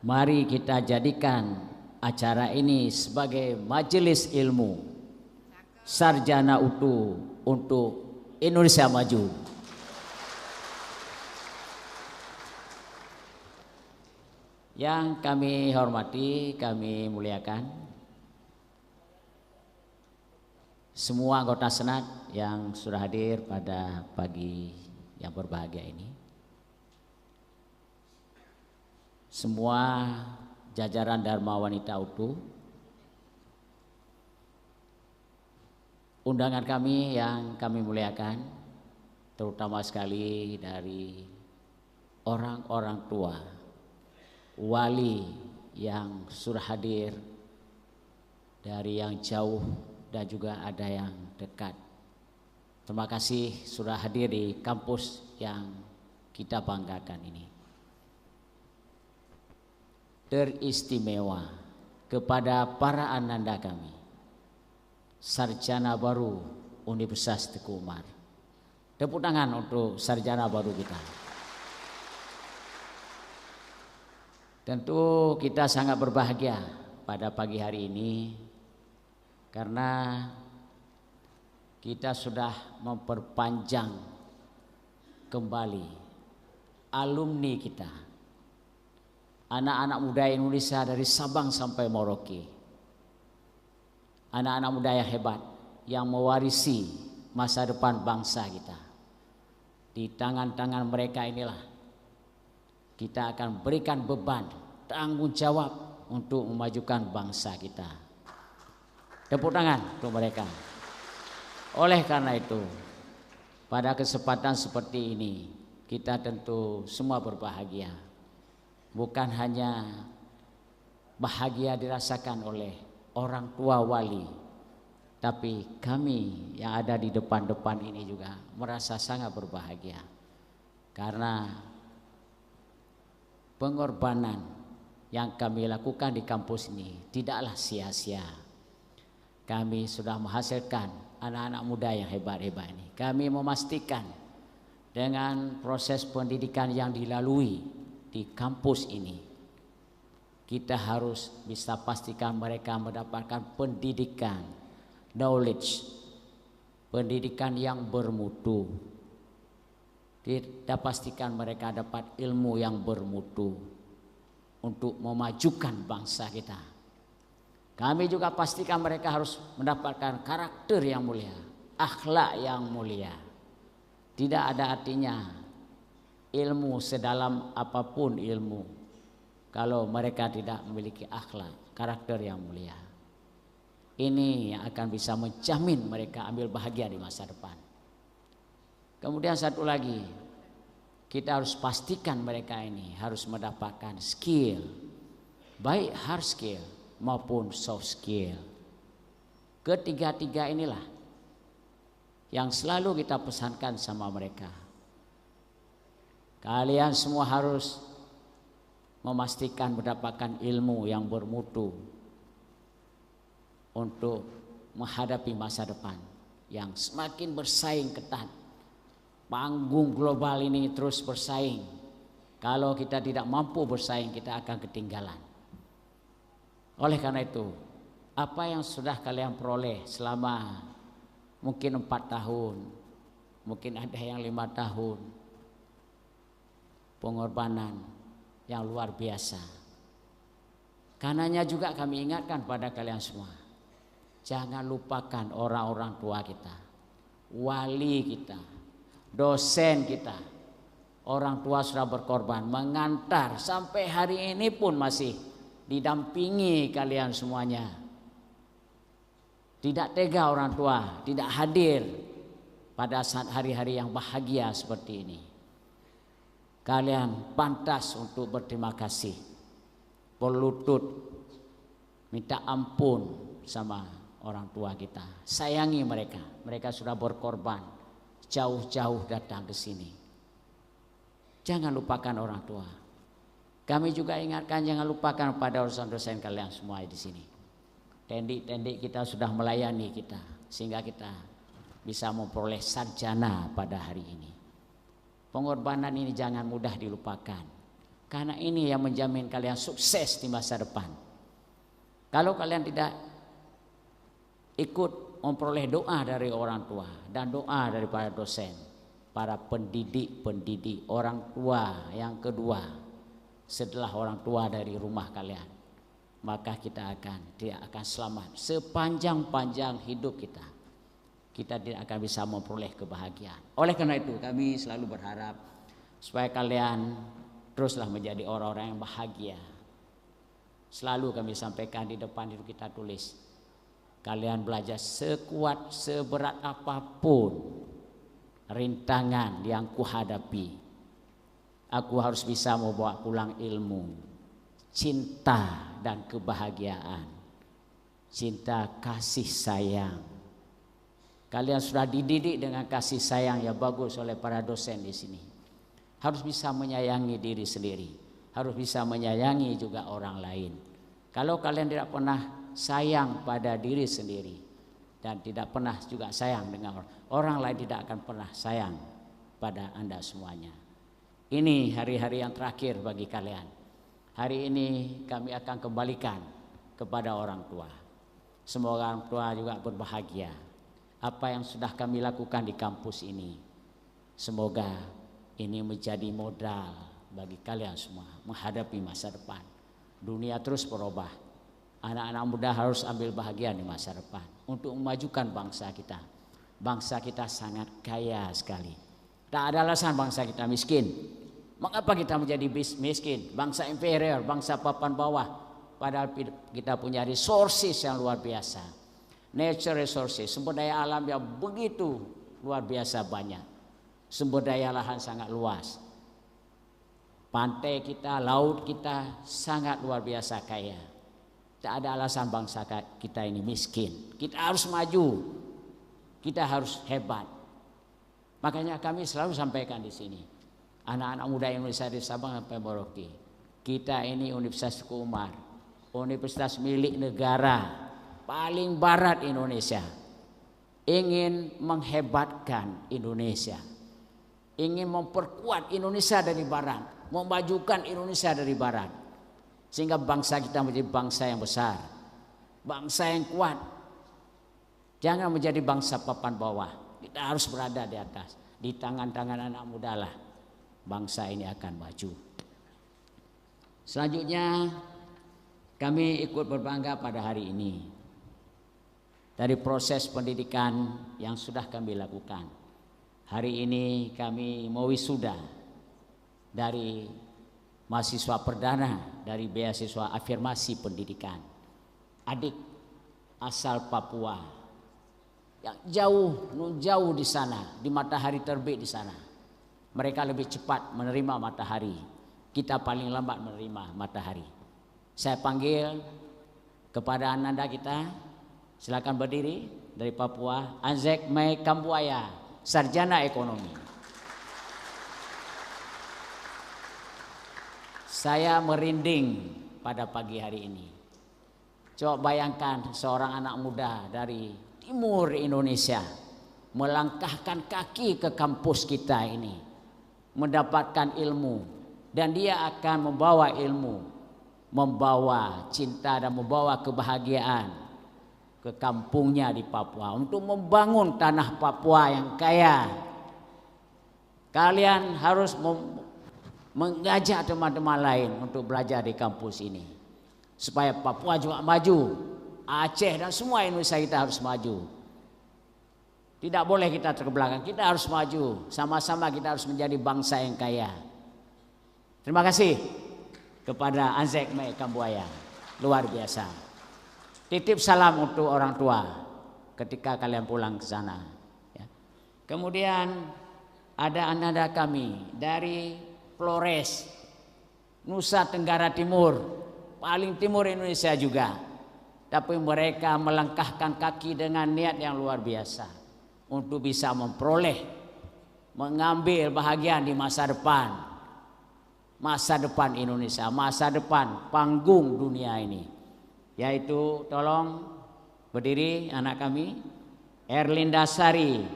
Mari kita jadikan acara ini sebagai majelis ilmu sarjana utuh untuk Indonesia maju. Yang kami hormati, kami muliakan semua anggota Senat yang sudah hadir pada pagi yang berbahagia ini. Semua jajaran Dharma Wanita Utuh, undangan kami yang kami muliakan, terutama sekali dari orang-orang tua, wali yang sudah hadir dari yang jauh dan juga ada yang dekat. Terima kasih sudah hadir di kampus yang kita banggakan ini. Teristimewa kepada para ananda kami, sarjana baru Universitas Teguh Umar. Tepuk tangan untuk sarjana baru kita. Tentu kita sangat berbahagia pada pagi hari ini karena kita sudah memperpanjang kembali alumni kita, anak-anak muda Indonesia dari Sabang sampai Merauke, anak-anak muda yang hebat yang mewarisi masa depan bangsa kita. Di tangan-tangan mereka inilah kita akan berikan beban tanggung jawab untuk memajukan bangsa kita. Tepuk tangan untuk mereka. Oleh karena itu, pada kesempatan seperti ini kita tentu semua berbahagia. Bukan hanya bahagia dirasakan oleh orang tua wali, tapi kami yang ada di depan-depan ini juga merasa sangat berbahagia karena pengorbanan yang kami lakukan di kampus ini tidaklah sia-sia. Kami sudah menghasilkan anak-anak muda yang hebat-hebat ini. Kami memastikan dengan proses pendidikan yang dilalui di kampus ini, kita harus bisa pastikan mereka mendapatkan pendidikan, knowledge, pendidikan yang bermutu. Kita pastikan mereka dapat ilmu yang bermutu untuk memajukan bangsa kita. Kami juga pastikan mereka harus mendapatkan karakter yang mulia, akhlak yang mulia. Tidak ada artinya ilmu sedalam apapun ilmu kalau mereka tidak memiliki akhlak, karakter yang mulia. Ini yang akan bisa menjamin mereka ambil bahagia di masa depan. Kemudian satu lagi, kita harus pastikan mereka ini harus mendapatkan skill, baik hard skill maupun soft skill. Ketiga-tiga inilah yang selalu kita pesankan sama mereka. Kalian semua harus memastikan mendapatkan ilmu yang bermutu untuk menghadapi masa depan yang semakin bersaing ketat. Panggung global ini terus bersaing. Kalau kita tidak mampu bersaing, kita akan ketinggalan. Oleh karena itu, apa yang sudah kalian peroleh selama mungkin 4 tahun, mungkin ada yang 5 tahun, pengorbanan yang luar biasa. Karenanya juga kami ingatkan pada kalian semua, jangan lupakan orang-orang tua kita, wali kita, dosen kita. Orang tua sudah berkorban, mengantar sampai hari ini pun masih didampingi kalian semuanya. Tidak tega orang tua tidak hadir pada saat hari-hari yang bahagia seperti ini. Kalian pantas untuk berterima kasih, berlutut, minta ampun sama orang tua kita. Sayangi mereka, mereka sudah berkorban, jauh-jauh datang ke sini. Jangan lupakan orang tua. Kami juga ingatkan jangan lupakan pada dosen-dosen kalian semua di sini. Tendik-tendik kita sudah melayani kita sehingga kita bisa memperoleh sarjana pada hari ini. Pengorbanan ini jangan mudah dilupakan karena ini yang menjamin kalian sukses di masa depan. Kalau kalian tidak ikut memperoleh doa dari orang tua dan doa dari para dosen, para pendidik, orang tua yang kedua setelah orang tua dari rumah kalian, maka kita tidak akan selamat sepanjang hidup kita. Kita tidak akan bisa memperoleh kebahagiaan. Oleh karena itu kami selalu berharap supaya kalian teruslah menjadi orang-orang yang bahagia. Selalu kami sampaikan di depan itu kita tulis, kalian belajar sekuat seberat apapun rintangan yang kuhadapi, aku harus bisa membawa pulang ilmu, cinta dan kebahagiaan, cinta kasih sayang. Kalian sudah dididik dengan kasih sayang yang bagus oleh para dosen di sini. Harus bisa menyayangi diri sendiri, harus bisa menyayangi juga orang lain. Kalau kalian tidak pernah sayang pada diri sendiri dan tidak pernah juga sayang dengan orang lain, tidak akan pernah sayang pada Anda semuanya. Ini hari-hari yang terakhir bagi kalian. Hari ini kami akan kembalikan kepada orang tua. Semoga orang tua juga berbahagia. Apa yang sudah kami lakukan di kampus ini, semoga ini menjadi modal bagi kalian semua menghadapi masa depan. Dunia terus berubah. Anak-anak muda harus ambil bahagian di masa depan untuk memajukan bangsa kita. Bangsa kita sangat kaya sekali. Tak ada alasan bangsa kita miskin. Mengapa kita menjadi miskin? Bangsa inferior, bangsa papan bawah. Padahal kita punya resources yang luar biasa. Nature resources, sumber daya alam yang begitu luar biasa banyak. Sumber daya lahan sangat luas. Pantai kita, laut kita sangat luar biasa kaya. Tak ada alasan bangsa kita ini miskin. Kita harus maju. Kita harus hebat. Makanya kami selalu sampaikan di sini. Anak-anak muda Indonesia di Sabang sampai Merauke. Kita ini Universitas Teguh Umar, universitas milik negara. Paling barat Indonesia, ingin menghebatkan Indonesia, ingin memperkuat Indonesia dari barat, memajukan Indonesia dari barat, sehingga bangsa kita menjadi bangsa yang besar, bangsa yang kuat. Jangan menjadi bangsa papan bawah. Kita harus berada di atas, di tangan-tangan anak muda lah bangsa ini akan maju. Selanjutnya kami ikut berbangga pada hari ini dari proses pendidikan yang sudah kami lakukan. Hari ini kami mau wisuda dari mahasiswa perdana dari beasiswa afirmasi pendidikan. Adik asal Papua yang jauh di sana, di matahari terbit di sana. Mereka lebih cepat menerima matahari. Kita paling lambat menerima matahari. Saya panggil kepada ananda kita. Silakan berdiri dari Papua, Anzek Mei Kambuaya, sarjana ekonomi. Saya merinding pada pagi hari ini. Coba bayangkan seorang anak muda dari timur Indonesia melangkahkan kaki ke kampus kita ini, mendapatkan ilmu, dan dia akan membawa ilmu, membawa cinta dan membawa kebahagiaan ke kampungnya di Papua untuk membangun tanah Papua yang kaya. Kalian harus mengajak teman-teman lain untuk belajar di kampus ini supaya Papua juga maju, Aceh dan semua Indonesia kita harus maju. Tidak boleh kita terbelakang, kita harus maju, sama-sama kita harus menjadi bangsa yang kaya. Terima kasih kepada Anzek Mei Kambuaya, luar biasa. Titip salam untuk orang tua ketika kalian pulang ke sana. Ya. Kemudian ada ananda kami dari Flores, Nusa Tenggara Timur, paling timur Indonesia juga. Tapi mereka melangkahkan kaki dengan niat yang luar biasa untuk bisa memperoleh, mengambil bahagian di masa depan. Masa depan Indonesia, masa depan panggung dunia ini. Yaitu tolong berdiri anak kami Erlinda Sari,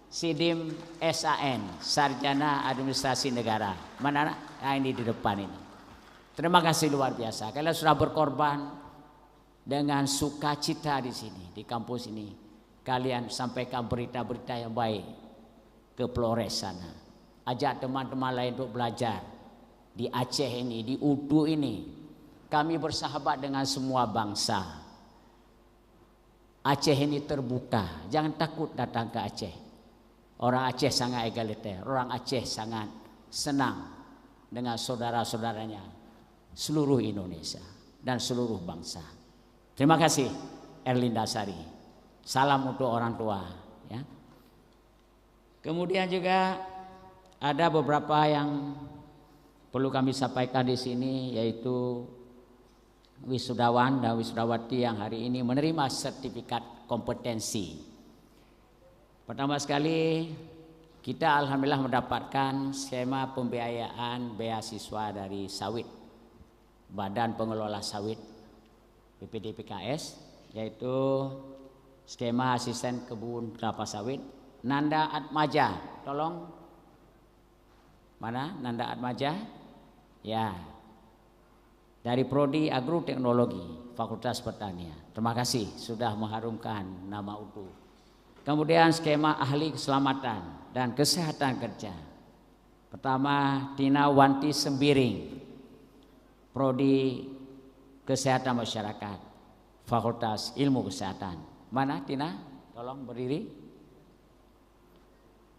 Sidim SAN, Sarjana Administrasi Negara. Mana anak? Nah, ini di depan ini. Terima kasih luar biasa. Kalian sudah berkorban dengan sukacita di sini, di kampus ini. Kalian sampaikan berita-berita yang baik ke Flores sana. Ajak teman-teman lain untuk belajar di Aceh ini, di Udu ini. Kami bersahabat dengan semua bangsa. Aceh ini terbuka, jangan takut datang ke Aceh. Orang Aceh sangat egaliter, orang Aceh sangat senang dengan saudara-saudaranya seluruh Indonesia dan seluruh bangsa. Terima kasih Erlinda Sari. Salam untuk orang tua. Ya. Kemudian juga ada beberapa yang perlu kami sampaikan di sini, yaitu wisudawan dan wisudawati yang hari ini menerima sertifikat kompetensi. Pertama sekali, kita alhamdulillah mendapatkan skema pembiayaan beasiswa dari sawit, Badan Pengelola Sawit BPDPKS, yaitu skema asisten kebun kelapa sawit Nanda Atmaja. Tolong, mana Nanda Atmaja? Ya, dari Prodi Agroteknologi Fakultas Pertanian. Terima kasih sudah mengharumkan nama UTU. Kemudian skema ahli keselamatan dan kesehatan kerja. Pertama, Tina Wanti Sembiring, Prodi Kesehatan Masyarakat Fakultas Ilmu Kesehatan. Mana Tina? Tolong berdiri.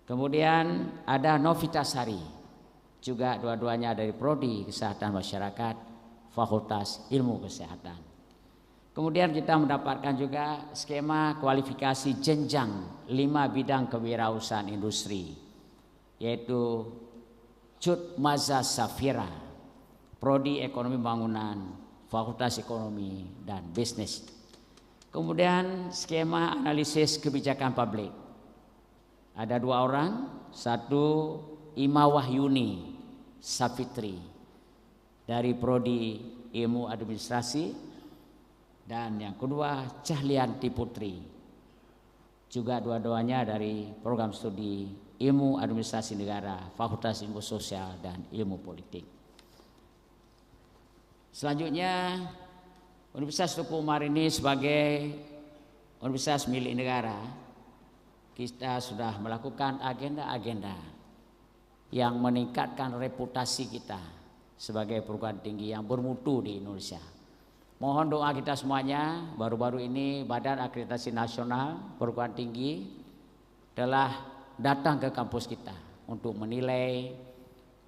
Kemudian ada Novita Sari, juga dua-duanya dari Prodi Kesehatan Masyarakat Fakultas Ilmu Kesehatan. Kemudian kita mendapatkan juga skema kualifikasi jenjang 5 bidang kewirausahaan industri, yaitu Cut Maza Safira, Prodi Ekonomi Bangunan, Fakultas Ekonomi dan Bisnis. Kemudian skema analisis kebijakan publik. Ada 2 orang, satu Ima Wahyuni Safitri dari Prodi Ilmu Administrasi, dan yang kedua Cahlianti Putri, juga dua-duanya dari program studi Ilmu Administrasi Negara, Fakultas Ilmu Sosial dan Ilmu Politik. Selanjutnya, Universitas Teguh Umar ini sebagai universitas milik negara, kita sudah melakukan agenda-agenda yang meningkatkan reputasi kita sebagai perguruan tinggi yang bermutu di Indonesia. Mohon doa kita semuanya. Baru-baru ini Badan Akreditasi Nasional Perguruan Tinggi telah datang ke kampus kita untuk menilai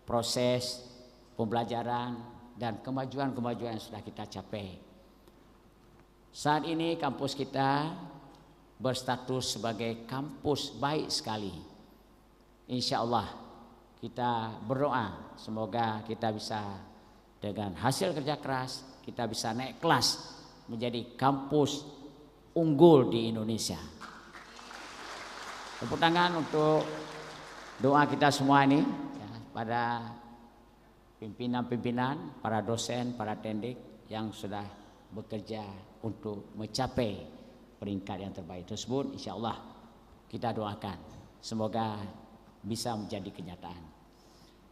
proses pembelajaran dan kemajuan-kemajuan yang sudah kita capai. Saat ini kampus kita berstatus sebagai kampus baik sekali. Insya Allah kita berdoa semoga kita bisa dengan hasil kerja keras kita bisa naik kelas menjadi kampus unggul di Indonesia. Tepuk tangan untuk doa kita semua ini ya, pada pimpinan-pimpinan, para dosen, para tendik yang sudah bekerja untuk mencapai peringkat yang terbaik tersebut. Insya Allah kita doakan semoga bisa menjadi kenyataan.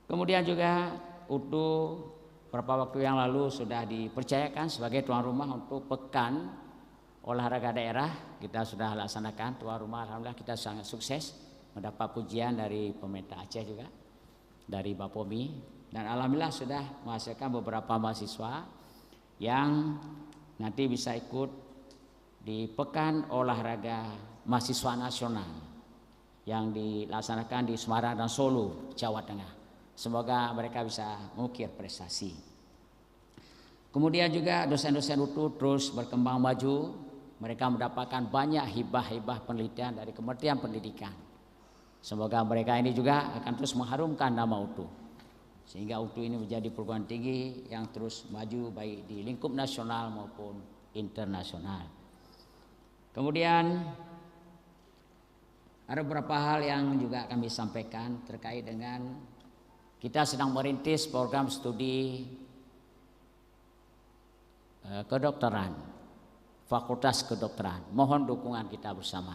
Kemudian juga untuk beberapa waktu yang lalu sudah dipercayakan sebagai tuan rumah untuk Pekan Olahraga Daerah. Kita sudah laksanakan tuan rumah, alhamdulillah kita sangat sukses, mendapat pujian dari pemerintah Aceh juga, dari Bapomi, dan alhamdulillah sudah menghasilkan beberapa mahasiswa yang nanti bisa ikut di Pekan Olahraga Mahasiswa Nasional yang dilaksanakan di Semarang dan Solo, Jawa Tengah. Semoga mereka bisa mengukir prestasi. Kemudian juga dosen-dosen UTU terus berkembang maju. Mereka mendapatkan banyak hibah-hibah penelitian dari Kementerian Pendidikan. Semoga mereka ini juga akan terus mengharumkan nama UTU, sehingga UTU ini menjadi perguruan tinggi yang terus maju baik di lingkup nasional maupun internasional. Kemudian ada beberapa hal yang juga kami sampaikan terkait dengan kita sedang merintis program studi kedokteran, Fakultas Kedokteran. Mohon dukungan kita bersama.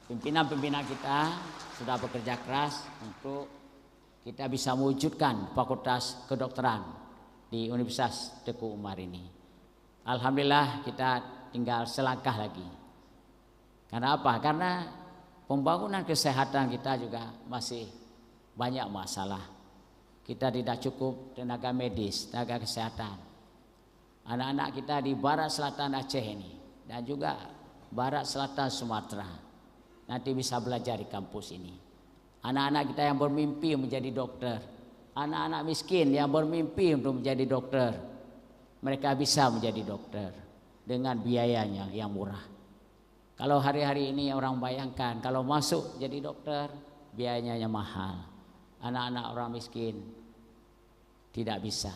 Pimpinan-pimpinan kita sudah bekerja keras untuk kita bisa mewujudkan Fakultas Kedokteran di Universitas Teguh Umar ini. Alhamdulillah kita tinggal selangkah lagi. Karena apa? Karena pembangunan kesehatan kita juga masih banyak masalah. Kita tidak cukup tenaga medis, tenaga kesehatan. Anak-anak kita di barat selatan Aceh ini dan juga barat selatan Sumatera nanti bisa belajar di kampus ini. Anak-anak kita yang bermimpi menjadi dokter, anak-anak miskin yang bermimpi untuk menjadi dokter, mereka bisa menjadi dokter dengan biayanya yang murah. Kalau hari-hari ini orang bayangkan kalau masuk jadi dokter biayanya mahal. Anak-anak orang miskin tidak bisa,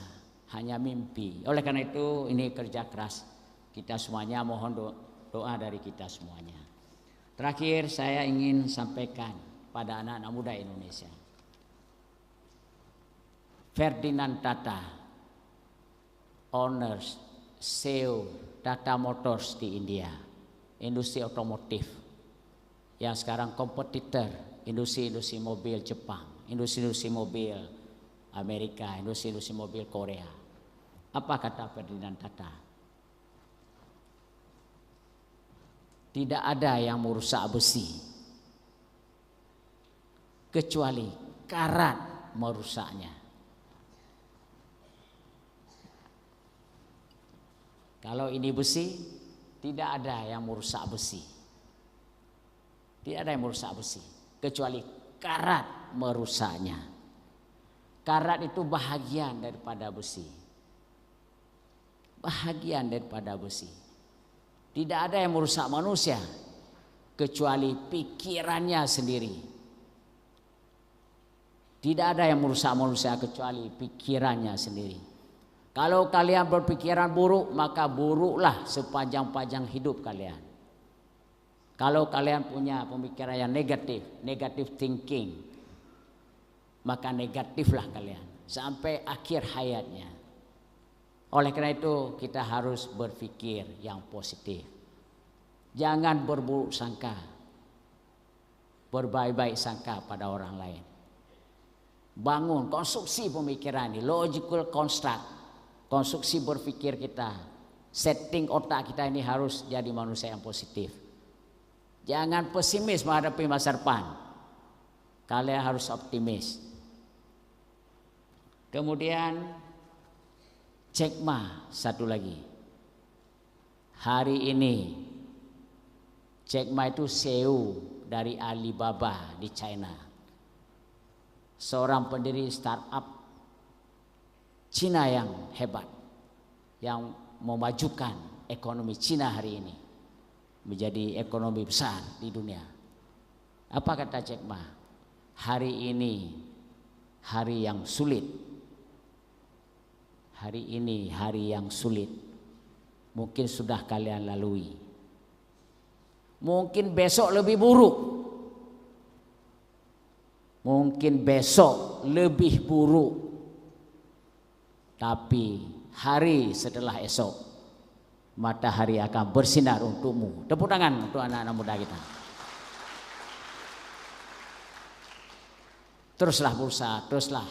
hanya mimpi. Oleh karena itu ini kerja keras kita semuanya, mohon doa dari kita semuanya. Terakhir saya ingin sampaikan pada anak-anak muda Indonesia. Ferdinand Tata, owners, CEO Tata Motors di India, industri otomotif yang sekarang kompetitor industri-industri mobil Jepang, industri-industri mobil Amerika, industri-industri mobil Korea. Apa kata Ferdinand Tata? Tidak ada yang merusak besi kecuali karat merusaknya. Kalau ini besi, tidak ada yang merusak besi. Tidak ada yang merusak besi kecuali karat merusaknya. Karat itu bahagian daripada besi. Bahagian daripada besi. Tidak ada yang merusak manusia kecuali pikirannya sendiri. Tidak ada yang merusak manusia kecuali pikirannya sendiri. Kalau kalian berpikiran buruk, maka buruklah sepanjang-panjang hidup kalian. Kalau kalian punya pemikiran yang negatif, negative thinking, maka negatiflah kalian sampai akhir hayatnya. Oleh karena itu kita harus berpikir yang positif. Jangan berburuk sangka, berbaik-baik sangka pada orang lain. Bangun konstruksi pemikiran ini, logical construct, konstruksi berpikir kita, setting otak kita ini harus jadi manusia yang positif. Jangan pesimis menghadapi masa depan. Kalian harus optimis. Kemudian Jack Ma satu lagi. Hari ini Jack Ma itu CEO dari Alibaba di China. Seorang pendiri startup Cina yang hebat, yang memajukan ekonomi Cina hari ini menjadi ekonomi besar di dunia. Apa kata Jack Ma? Hari ini hari yang sulit. Hari ini hari yang sulit. Mungkin sudah kalian lalui. Mungkin besok lebih buruk. Mungkin besok lebih buruk. Tapi hari setelah esok matahari akan bersinar untukmu. Tepuk tangan untuk anak-anak muda kita. Teruslah berusaha, teruslah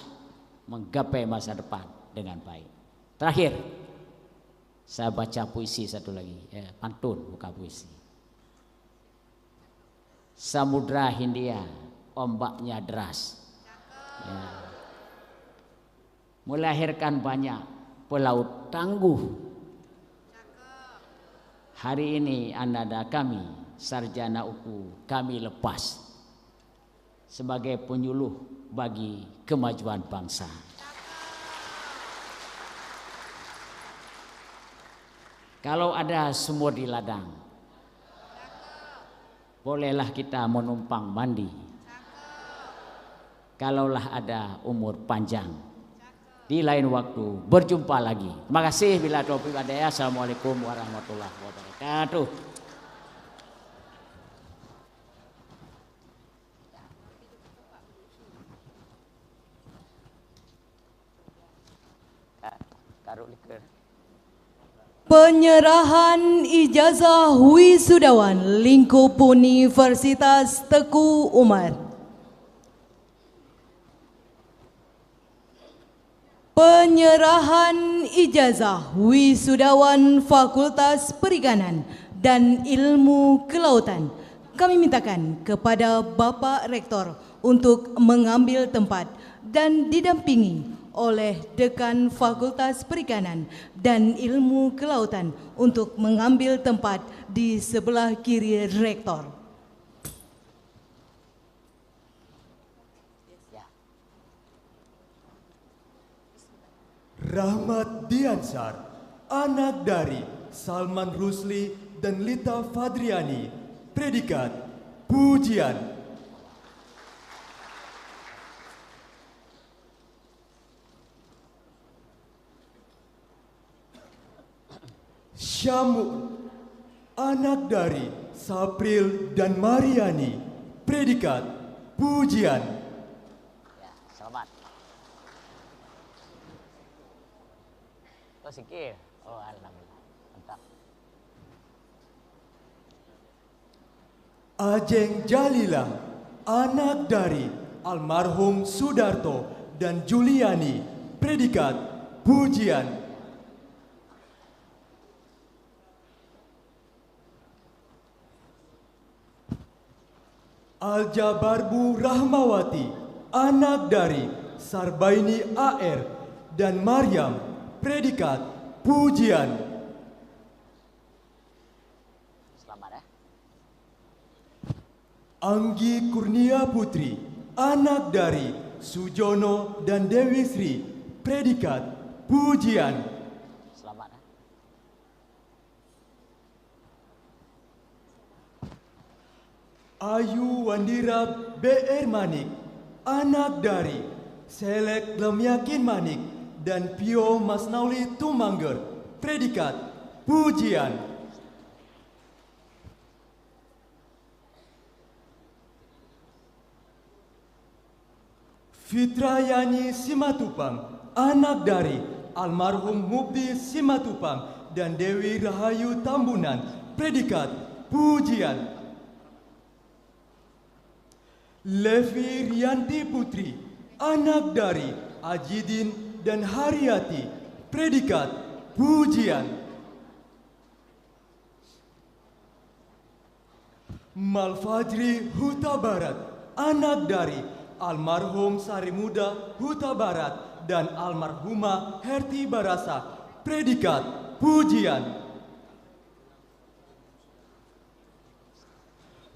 menggapai masa depan dengan baik. Terakhir, saya baca puisi satu lagi, pantun bukan puisi. Samudra Hindia, ombaknya deras, ya, melahirkan banyak pelaut tangguh. Hari ini ananda kami, sarjana UKU, kami lepas sebagai penyuluh bagi kemajuan bangsa. Kalau ada sumur di ladang, bolehlah kita menumpang mandi. Kalaulah ada umur panjang, di lain waktu berjumpa lagi. Terima kasih. Bila taufiq hidayah. Assalamualaikum warahmatullahi wabarakatuh. Penyerahan ijazah wisudawan lingkup Universitas Teguh Umar. Penyerahan ijazah wisudawan Fakultas Perikanan dan Ilmu Kelautan kami mintakan kepada Bapak Rektor untuk mengambil tempat dan didampingi oleh Dekan Fakultas Perikanan dan Ilmu Kelautan untuk mengambil tempat di sebelah kiri Rektor. Rahmat Diansar, anak dari Salman Rusli dan Lita Fadriani, predikat pujian. Syamu, anak dari Sapril dan Mariani, predikat pujian. Selamat. Sikit. Oh, alhamdulillah. Mantap. Ajeng Jalila, anak dari almarhum Sudarto dan Juliani, predikat pujian. Aljabarbu Rahmawati, anak dari Sarbaini AR dan Maryam, predikat pujian. Selamat ya. Anggi Kurnia Putri, anak dari Sujono dan Dewi Sri, predikat pujian. Selamat ya. Ayu Wandira BR Manik, anak dari Selek Lemyakin Manik dan Pio Masnauli Tumangger, predikat pujian. Fitrayani Simatupang, anak dari almarhum Mubdi Simatupang dan Dewi Rahayu Tambunan, predikat pujian. Levi Rianti Putri, anak dari Ajidin dan Haryati, predikat pujian. Malfajri Huta Barat, anak dari almarhum Sarimuda Huta Barat dan almarhumah Herti Barasa, predikat pujian.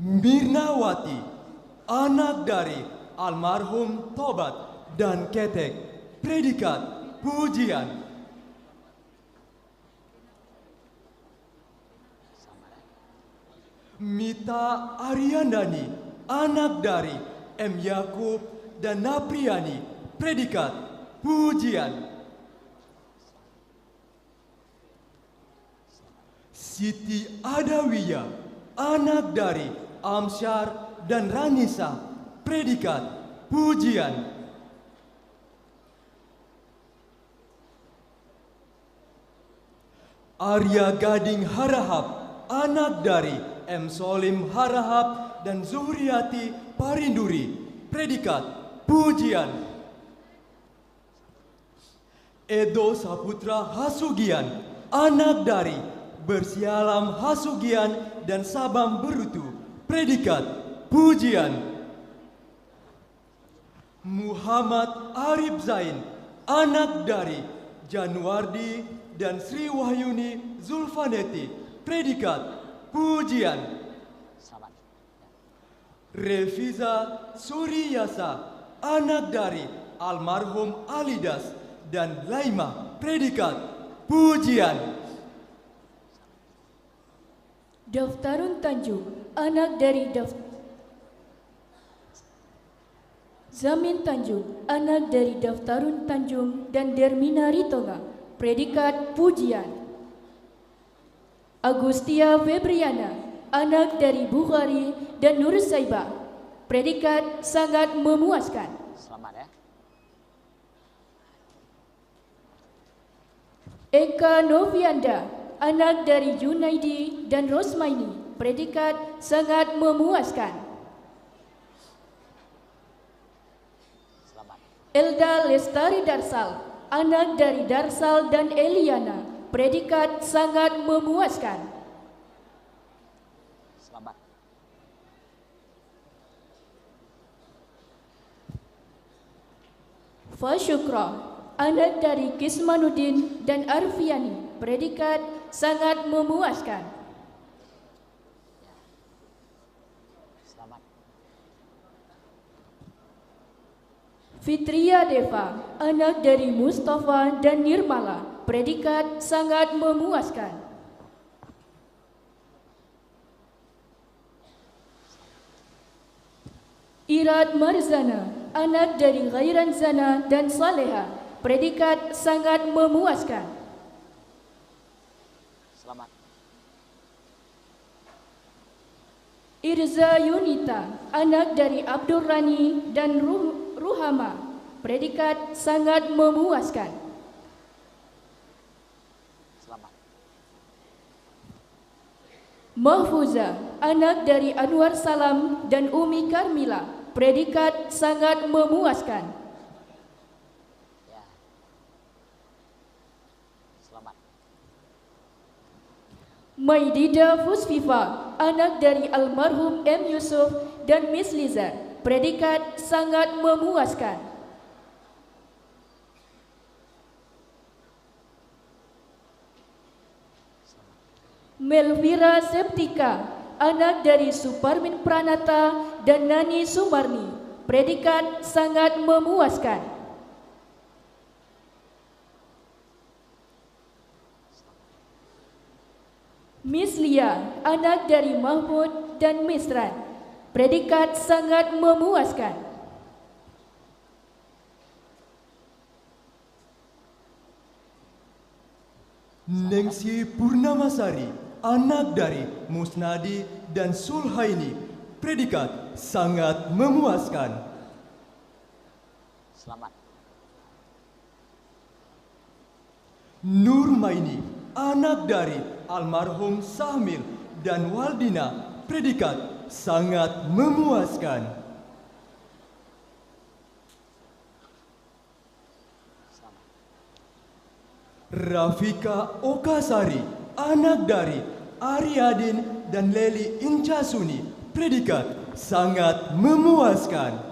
Mirnawati, anak dari almarhum Tobat dan Ketek, predikat pujian. Mita Ariandani, anak dari M. Yakub dan Napriani, predikat pujian. Siti Adawiyah, anak dari Amsyar dan Ranisa, predikat pujian. Arya Gading Harahap, anak dari M. Solim Harahap dan Zuhriati Parinduri, predikat pujian. Edo Saputra Hasugian, anak dari Bersialam Hasugian dan Sabam Berutu, predikat pujian. Muhammad Arif Zain, anak dari Januardi dan Sri Wahyuni Zulfaneti, predikat pujian. Reviza Suriyasa, anak dari almarhum Alidas dan Laima, predikat pujian. Daftarun Tanjung, anak dari Zamin Tanjung, anak dari Daftarun Tanjung dan Dermina Ritonga, predikat pujian. Agustia Febriana, anak dari Bukhari dan Nur Saibah, predikat sangat memuaskan. Selamat ya. Eka Novianda, anak dari Junaidi dan Rosmaini, predikat sangat memuaskan. Elda Lestari Darsal, anak dari Darsal dan Eliana, predikat sangat memuaskan. Selamat. Fasyukra, anak dari Kismanuddin dan Arfiani, predikat sangat memuaskan. Selamat. Fitria Deva, anak dari Mustafa dan Nirmala, predikat sangat memuaskan. Irad Marzana, anak dari Ghairan Zana dan Saleha, predikat sangat memuaskan. Selamat. Irza Yunita, anak dari Abdul Rani dan Ruhama, predikat sangat memuaskan. Selamat. Mahfuza, anak dari Anwar Salam dan Umi Karmila, predikat sangat memuaskan. Ya. Selamat. Maidida Fusfifa, anak dari almarhum M. Yusuf dan Miss Liza, predikat sangat memuaskan. Melvira Septika, anak dari Suparmin Pranata dan Nani Sumarni, predikat sangat memuaskan. Miss Lia, anak dari Mahmud dan Misran, predikat sangat memuaskan. Nengsi Purnamasari, anak dari Musnadi dan Sulhaini, predikat sangat memuaskan. Selamat. Nurmaini, anak dari almarhum Sahmil dan Waldina, predikat sangat memuaskan. Rafika Okasari, anak dari Ariadin dan Leli Incasuni, predikat sangat memuaskan.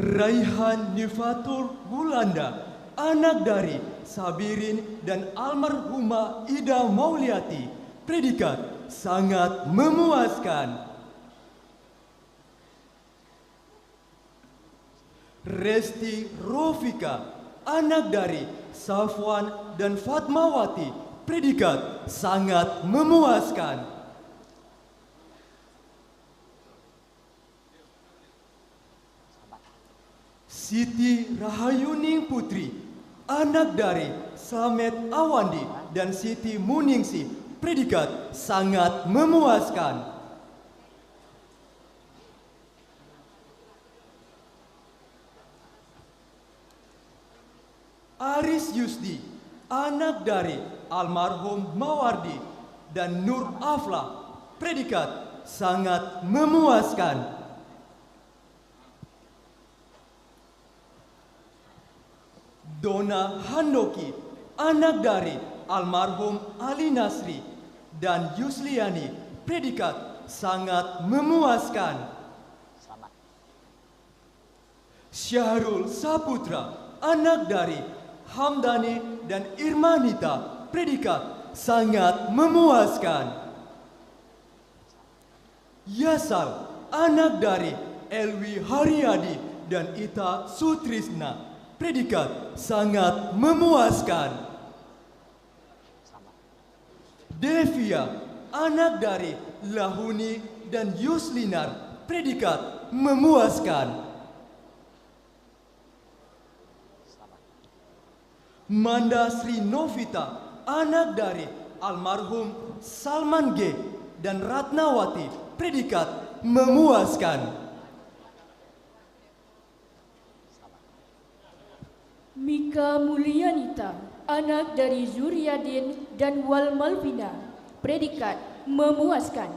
Raihan Nifatul Gulanda, anak dari Sabirin dan almarhumah Ida Mauliati, predikat sangat memuaskan. Resti Rofika, anak dari Safwan dan Fatmawati, predikat sangat memuaskan. Siti Rahayuning Putri, anak dari Slamet Awandi dan Siti Muningsi, predikat sangat memuaskan. Aris Yusdi, anak dari almarhum Mawardi dan Nur Afla, predikat sangat memuaskan. Dona Handoki, anak dari almarhum Ali Nasri dan Yusliani, predikat sangat memuaskan. Selamat. Syahrul Saputra, anak dari Hamdani dan Irmanita, predikat sangat memuaskan. Yasal, anak dari Elwi Haryadi dan Ita Sutrisna, predikat sangat memuaskan. Devia, anak dari Lahuni dan Yuslinar, predikat memuaskan. Manda Sri Novita, anak dari almarhum Salman G dan Ratnawati, predikat memuaskan. Mika Mulyanita, anak dari Zuriadin dan Wal Malvina, predikat memuaskan.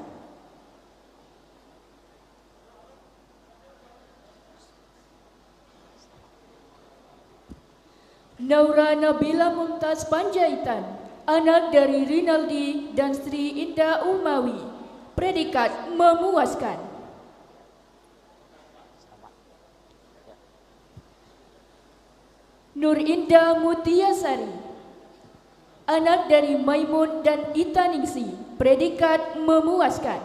Naura Nabila Mumtaz Panjaitan, anak dari Rinaldi dan Sri Indah Umawi, predikat memuaskan. Nur Indah Mutiasari, anak dari Maimun dan Ita Ningsi, predikat memuaskan.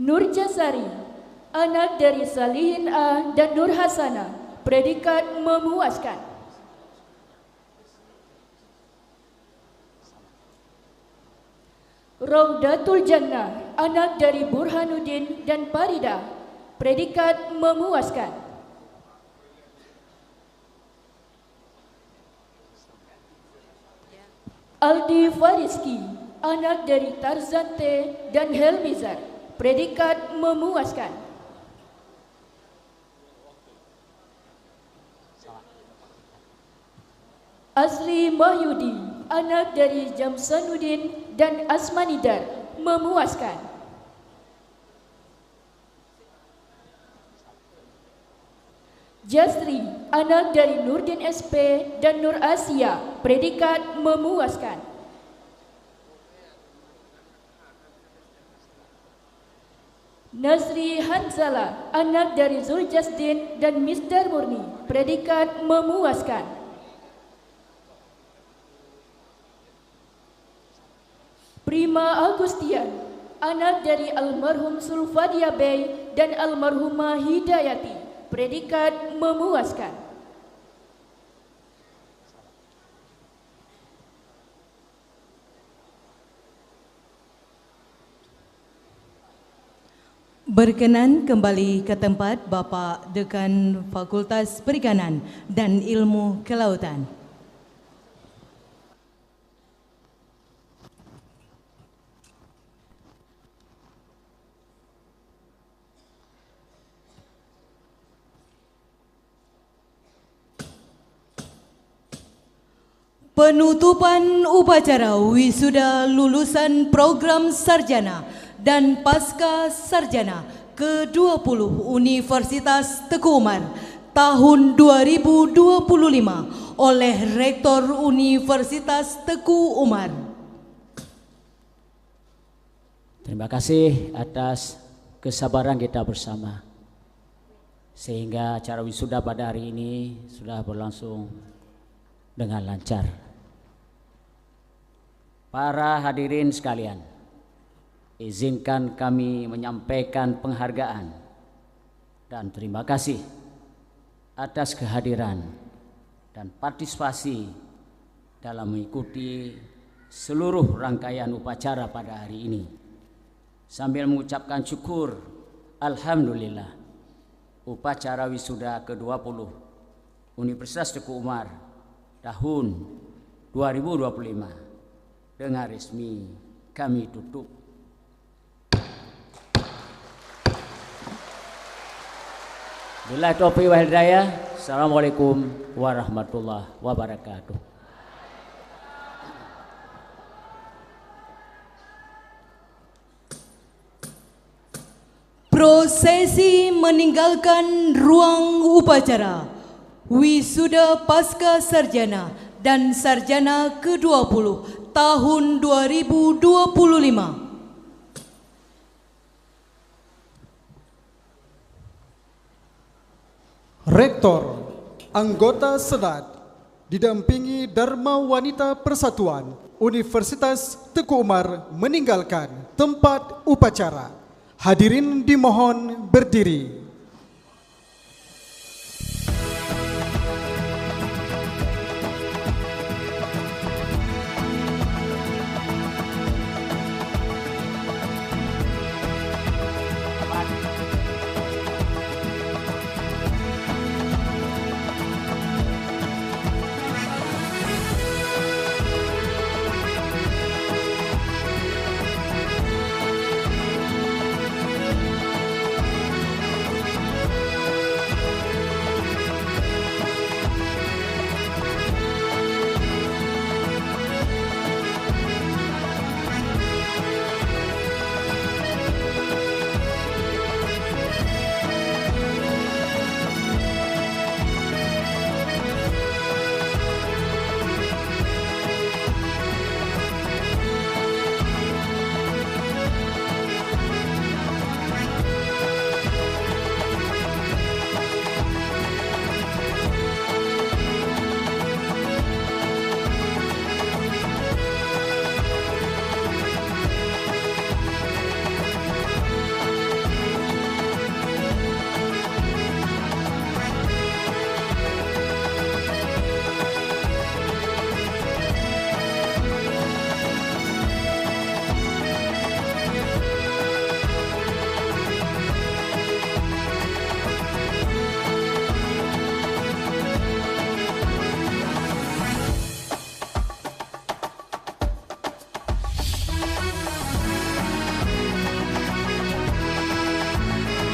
Nur Jasari, anak dari Salihin A dan Nur Hasana, predikat memuaskan. Raudatul Jannah, anak dari Burhanuddin dan Farida, predikat memuaskan. Aldi Fariski, anak dari Tarzan T dan Helmizar, predikat memuaskan. Asli Mahyudi, anak dari Jamsanuddin dan Asmanidar, memuaskan. Jasri, anak dari Nurdin SP dan Nur Asia, predikat memuaskan. Nazri Hanzala, anak dari Zuljasdin dan Misdar Murni, predikat memuaskan. Prima Agustian, anak dari almarhum Sulfadia Bey dan almarhumah Hidayati, predikat memuaskan. Berkenan kembali ke tempat Bapak Dekan Fakultas Perikanan dan Ilmu Kelautan. Penutupan upacara wisuda lulusan program sarjana dan pasca sarjana ke-20 Universitas Teguh Umar tahun 2025 oleh Rektor Universitas Teguh Umar. Terima kasih atas kesabaran kita bersama sehingga acara wisuda pada hari ini sudah berlangsung dengan lancar. Para hadirin sekalian, izinkan kami menyampaikan penghargaan dan terima kasih atas kehadiran dan partisipasi dalam mengikuti seluruh rangkaian upacara pada hari ini. Sambil mengucapkan syukur, alhamdulillah, upacara wisuda ke-20 Universitas Teguh Umar tahun 2025 dengan resmi kami tutup. Billahi taufiq wal hidayah. Assalamualaikum warahmatullahi wabarakatuh. Prosesi meninggalkan ruang upacara wisuda pasca sarjana dan sarjana ke-20 tahun 2025. Rektor, anggota Senat, didampingi Dharma Wanita Persatuan Universitas Teguh Umar meninggalkan tempat upacara. Hadirin dimohon berdiri.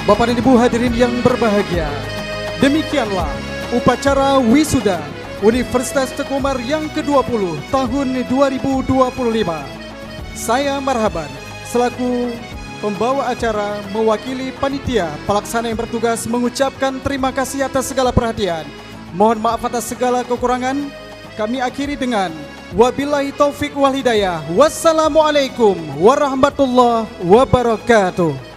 Bapak dan Ibu hadirin yang berbahagia, demikianlah upacara wisuda Universitas Teguh Umar yang ke-20 tahun 2025. Saya Marhaban selaku pembawa acara mewakili panitia pelaksana yang bertugas mengucapkan terima kasih atas segala perhatian. Mohon maaf atas segala kekurangan. Kami akhiri dengan wabillahi taufik wal hidayah. Wassalamualaikum warahmatullahi wabarakatuh.